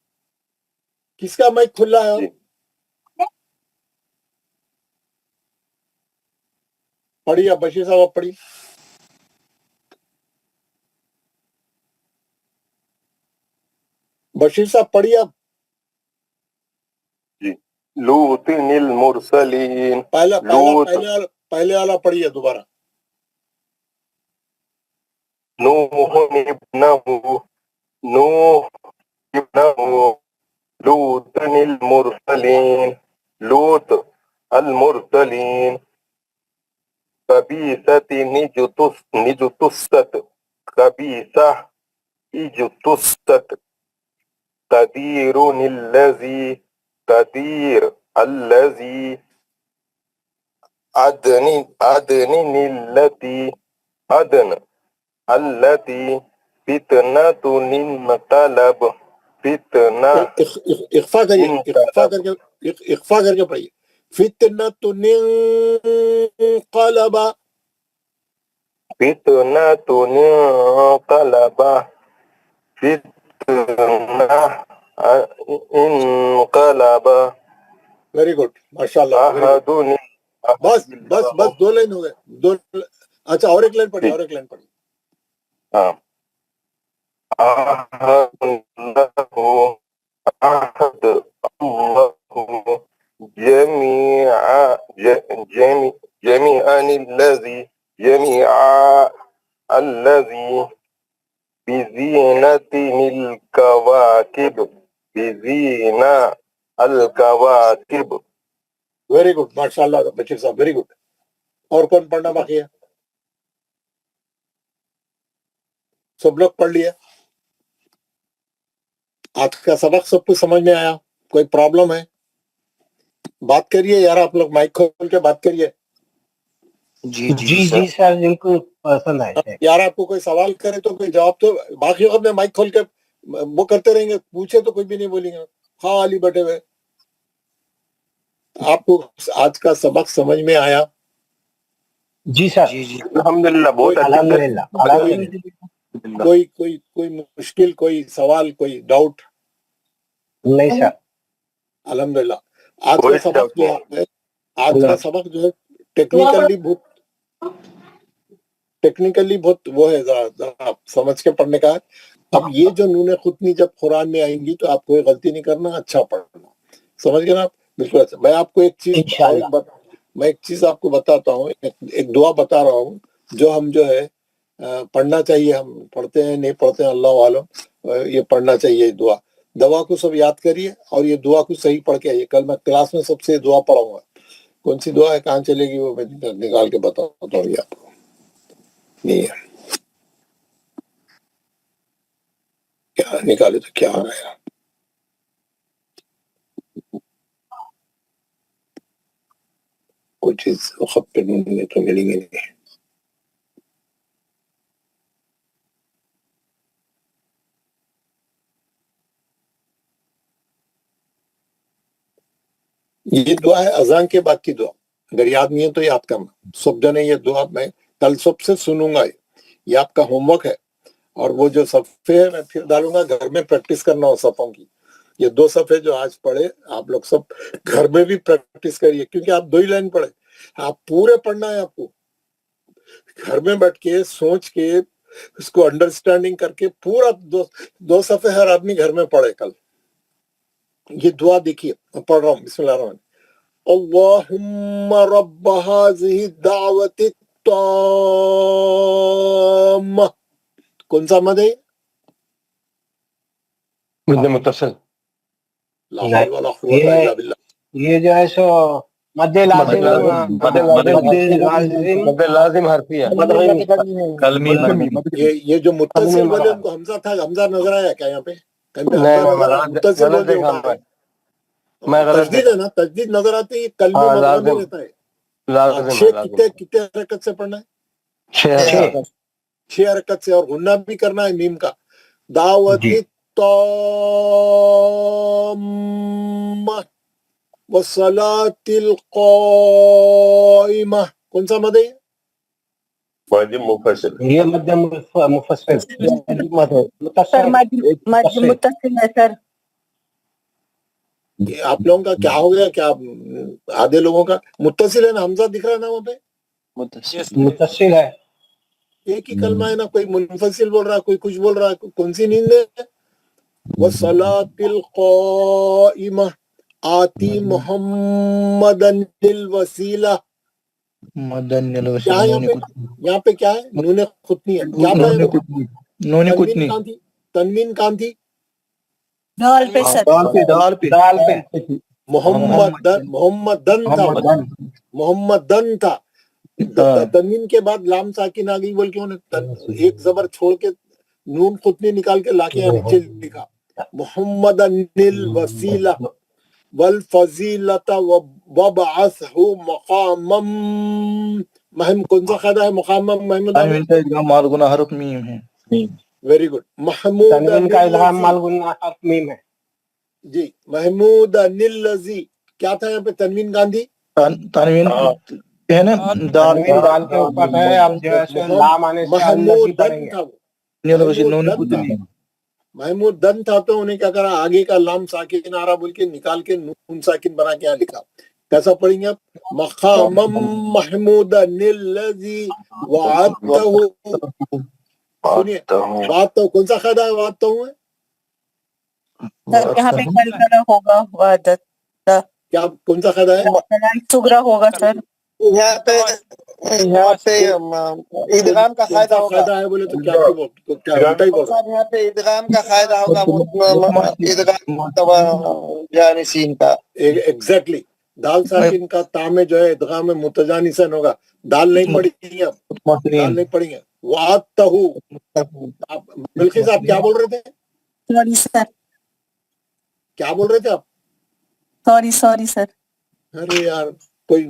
کس کا مائک کھلا ہے؟ پڑھیے بشیر صاحب، آپ پڑھیے. بشیر صاحب پڑھیے آپ. جی لوط المرسلین. پہلے والا پڑھیے دوبارہ. نوح ابنہ لوط المرسلین. لوط المرسلین. خبیثۃ نجتثت. خبیثہ اجتثت تدیر الذی تدیر الذی عدن التي عدن التي فتنة انقلب فتنة اخفا کر کے پڑھیے فتنة انقلب فتنة انقلب فتنة انقلب ویری گڈ ماشاء اللہ بس بس بس 2 لائن ہو گئے اچھا اور ایک لائن پڑھی ہاں عہد اللہ جميعا الذي بزينته الكواكب بزينة الكواكب ویری گڈ ماشاء اللہ بشیر صاحب ویری گڈ اور کون پڑھنا باقی ہے سب لوگ پڑھ لیے آج کا سبق سب کچھ سمجھ میں آیا کوئی پرابلم ہے بات کریے یار آپ لوگ مائک کھول کے بات کریے جی سر بالکل پسند آئے یار آپ کو کوئی سوال کرے تو کوئی جواب تو باقی وقت میں مائک کھول کے وہ کرتے رہیں گے پوچھے تو کوئی بھی نہیں بولیں گے خالی بیٹھے ہوئے آپ کو آج کا سبق سمجھ میں آیا جی سر الحمدللہ بہت الحمدللہ کوئی مشکل کوئی سوال کوئی ڈاؤٹ نہیں سر الحمدللہ آج کا سبق جو ہے آج کا سبق جو ہے ٹیکنیکلی بہت وہ ہے ذرا سمجھ کے پڑھنے کا ہے اب یہ جو نون خطنی جب قرآن میں آئیں گی تو آپ کوئی غلطی نہیں کرنا اچھا پڑھنا سمجھ گئے نا آپ بالکل اچھا میں آپ کو ایک چیز آپ کو بتاتا ہوں ایک دعا بتا رہا ہوں جو ہم جو ہے پڑھنا چاہیے ہم پڑھتے ہیں نہیں پڑھتے ہیں اللہ عالم یہ پڑھنا چاہیے دعا کو سب یاد کریے اور یہ دعا کو صحیح پڑھ کے آئیے کل میں کلاس میں سب سے دعا پڑھاؤں گا کون سی دعا ہے کہاں چلے گی وہ میں نکال کے بتاتا ہوں آپ کو نہیں ہے کیا نکالے تو کیا آ رہا ہے کوئی چیز خط پہ ڈھونڈنے تو ملیں گے نہیں یہ دعا ہے اذان کے بعد کی دعا اگر یاد نہیں ہے تو یاد کرنا سب جنے یہ دعا میں کل سب سے سنوں گا یہ آپ کا ہوم ورک ہے اور وہ جو صفحے ہے میں پھر ڈالوں گا گھر میں پریکٹس کرنا ہو صفوں کی یہ 2 صفحے جو آج پڑھے آپ لوگ سب گھر میں بھی پریکٹس کریے کیونکہ آپ 2 ہی لائن پڑھے آپ پورے پڑھنا ہے آپ کو گھر میں بیٹھ کے سوچ کے اس کو انڈرسٹینڈنگ کر کے پورا 2 صفحے ہر آدمی گھر میں پڑھے کل یہ دعا دیکھیے میں پڑھ رہا ہوں بسم اللہ الرحمن اللہم رب هذه الدعوة التامة کون سا مد ہے مد متصل لا حول ولا قوة الا باللہ یہ جو ہے سو مد لازم حرفی ہے یہ جو متصل والے ان کو حمزہ تھا حمزہ نظر آیا کیا یہاں پہ متصل تجدید ہے نا تجدید نظر آتی ہے کلمہ مطلب نہیں رہتا ہے کتنے حرکت سے پڑھنا ہے 6 حرکت سے اور غنہ بھی کرنا ہے میم کا دعوت التامہ والصلاة القائمہ کون سا مد ہے مد مفصل یہ مد مفصل متصل ہے سر آپ لوگوں کا کیا ہو گیا کیا آدھے لوگوں کا متصل ہے نا حمزہ دکھ رہا ہے نا وہاں پہ متصل ہے ایک ہی کلمہ ہے نا کوئی منفصل بول رہا ہے کوئی کچھ بول رہا ہے کون سی نیند ہے وَصَلَاةِ الْقَائِمَةِ آتی محمدن الوسیلہ یہاں پہ کیا ہے نون خطنی ہے کیا تنوین کہاں تھی ڈال پہ سر محمدن تھا تنوین کے بعد لام ساکن آ گئی بول کے انہیں ایک زبر چھوڑ کے نون قطنی نکال کے لا کے یہاں نیچے لکھا محمد الوسیلہ والفضیلۃ وابعثہ مقاما مہم کون سا قاعدہ ہے مقام محمود تنوین کا ادغام مال گنہ حرف میم ہے. ویری گڈ محمود تنوین کا ادغام مال گنہ حرف میم ہے. جی محمود الذی کیا تھا یہاں پہ تنوین گاندھی تنوین ہے نا دال تنوین دال کے اوپر ہے. اب جیسے لام آنے سے الذی پڑھیں گے. محمود دن تھا تو انہیں کیا کرا آگے کا لام ساکن آ رہا بول کے نکال کے نون ساکن بنا کے یہاں لکھا. کیسا پڑھیں گے آپ مقام محمود الذی وعدتہ. سنیے وعدتہ کون سا قاعدہ ہے وعدتہ ہے یہاں پہ کلکلہ ہوگا وعدت کیا کون سا قاعدہ ہے سگرا ہوگا سر. یہاں پہ ادغام کا فائدہ ہوگا. ہے بولے تو کیا الٹا ہی بول یہاں پہ ادغام کا فائدہ ہوگا ادغام جانسین کا. ایگزیکٹلی دال ساکن کا تا میں جو ہے ادغام میں متجانسن ہوگا. دال نہیں پڑھی گی اب دال نہیں پڑھی گے وعدتہ. بلقیس آپ کیا بول رہے تھے سوری سر کیا بول رہے تھے آپ سوری سر. ارے یار کوئی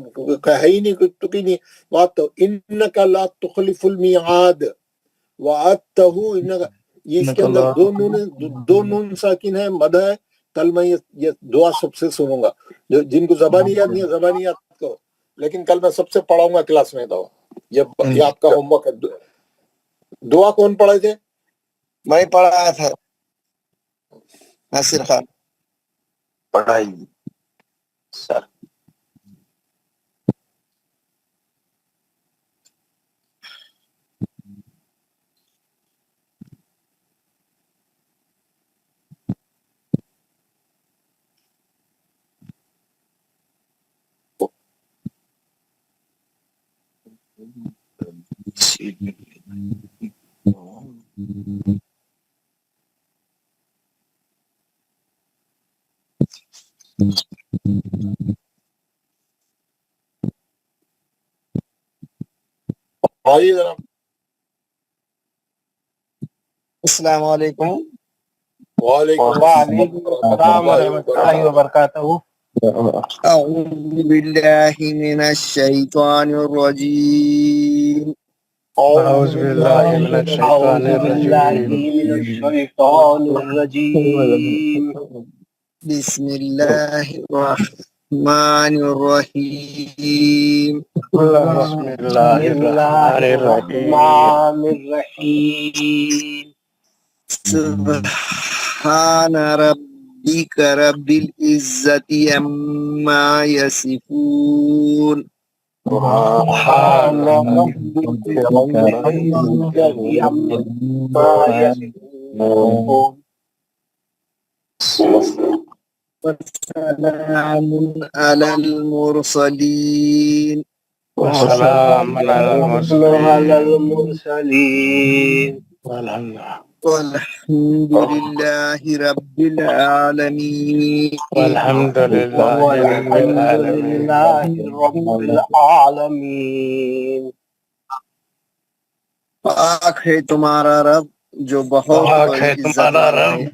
ہے ہی نہیں کوئی ٹکی نہیں. وعدتہ انک لا تخلف المیعاد وعدتہ انک یہ اس کے اندر دو نون ساکن ہے مد ہے. کل میں یہ دعا سب سے سنوں گا جن کو زبانی یاد نہیں ہے زبانی یاد کرو لیکن کل میں سب سے پڑھاؤں گا کلاس میں دعا. یہ آپ کا ہوم ورک ہے. دعا کون پڑھے تھے میں پڑھایا تھا ناصر خان. پڑھائی سر آئیے ذرا. السلام علیکم. وعلیکم السلام ورحمۃ اللہ وبرکاتہ. اعوذ باللہ من الشیطان الرجیم. اعوذ باللہ من الشیطان الرجیم. بسم اللہ الرحمن الرحیم. بسم اللہ الرحمن الرحیم. سبحان ربک رب العزت عما یصفون. سبحان ربک رب العزت عما یصفون. وسلام علی المرسلین. وسلام علی المرسلین. والحمد للہ رب العالمین. والحمد للہ رب العالمین. پاک ہے تمہارا رب جو بہت بڑی عزت والا ہے.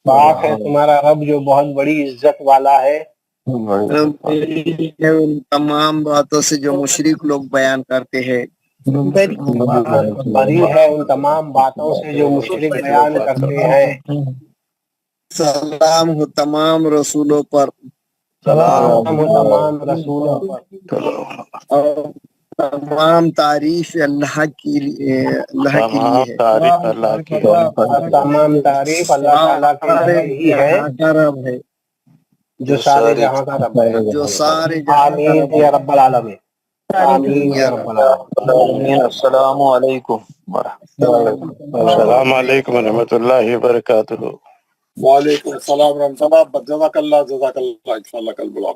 پاک ہے تمہارا رب جو بہت بڑی عزت والا ہے. ان تمام باتوں سے جو مشرک لوگ بیان کرتے ہیں. بری ہے ان تمام باتوں سے جو مشرک بیان کرتے ہیں. سلام ہو تمام رسولوں پر. سلام ہو تمام رسولوں پر. اور تمام تعریف اللہ کے لیے ہے. تمام تعریف اللہ تعالیٰ کے لیے ہے جو سارے جہاں کا رب ہے. جو سارے جہاں کا آمین یا رب العالمین. آمین یا رب العالمین. السلام علیکم السلام علیکم ورحمۃ اللہ وبرکاتہ. وعلیکم السلام ورحمۃ اللہ. جزاک اللہ انشاءاللہ کل بلاؤ.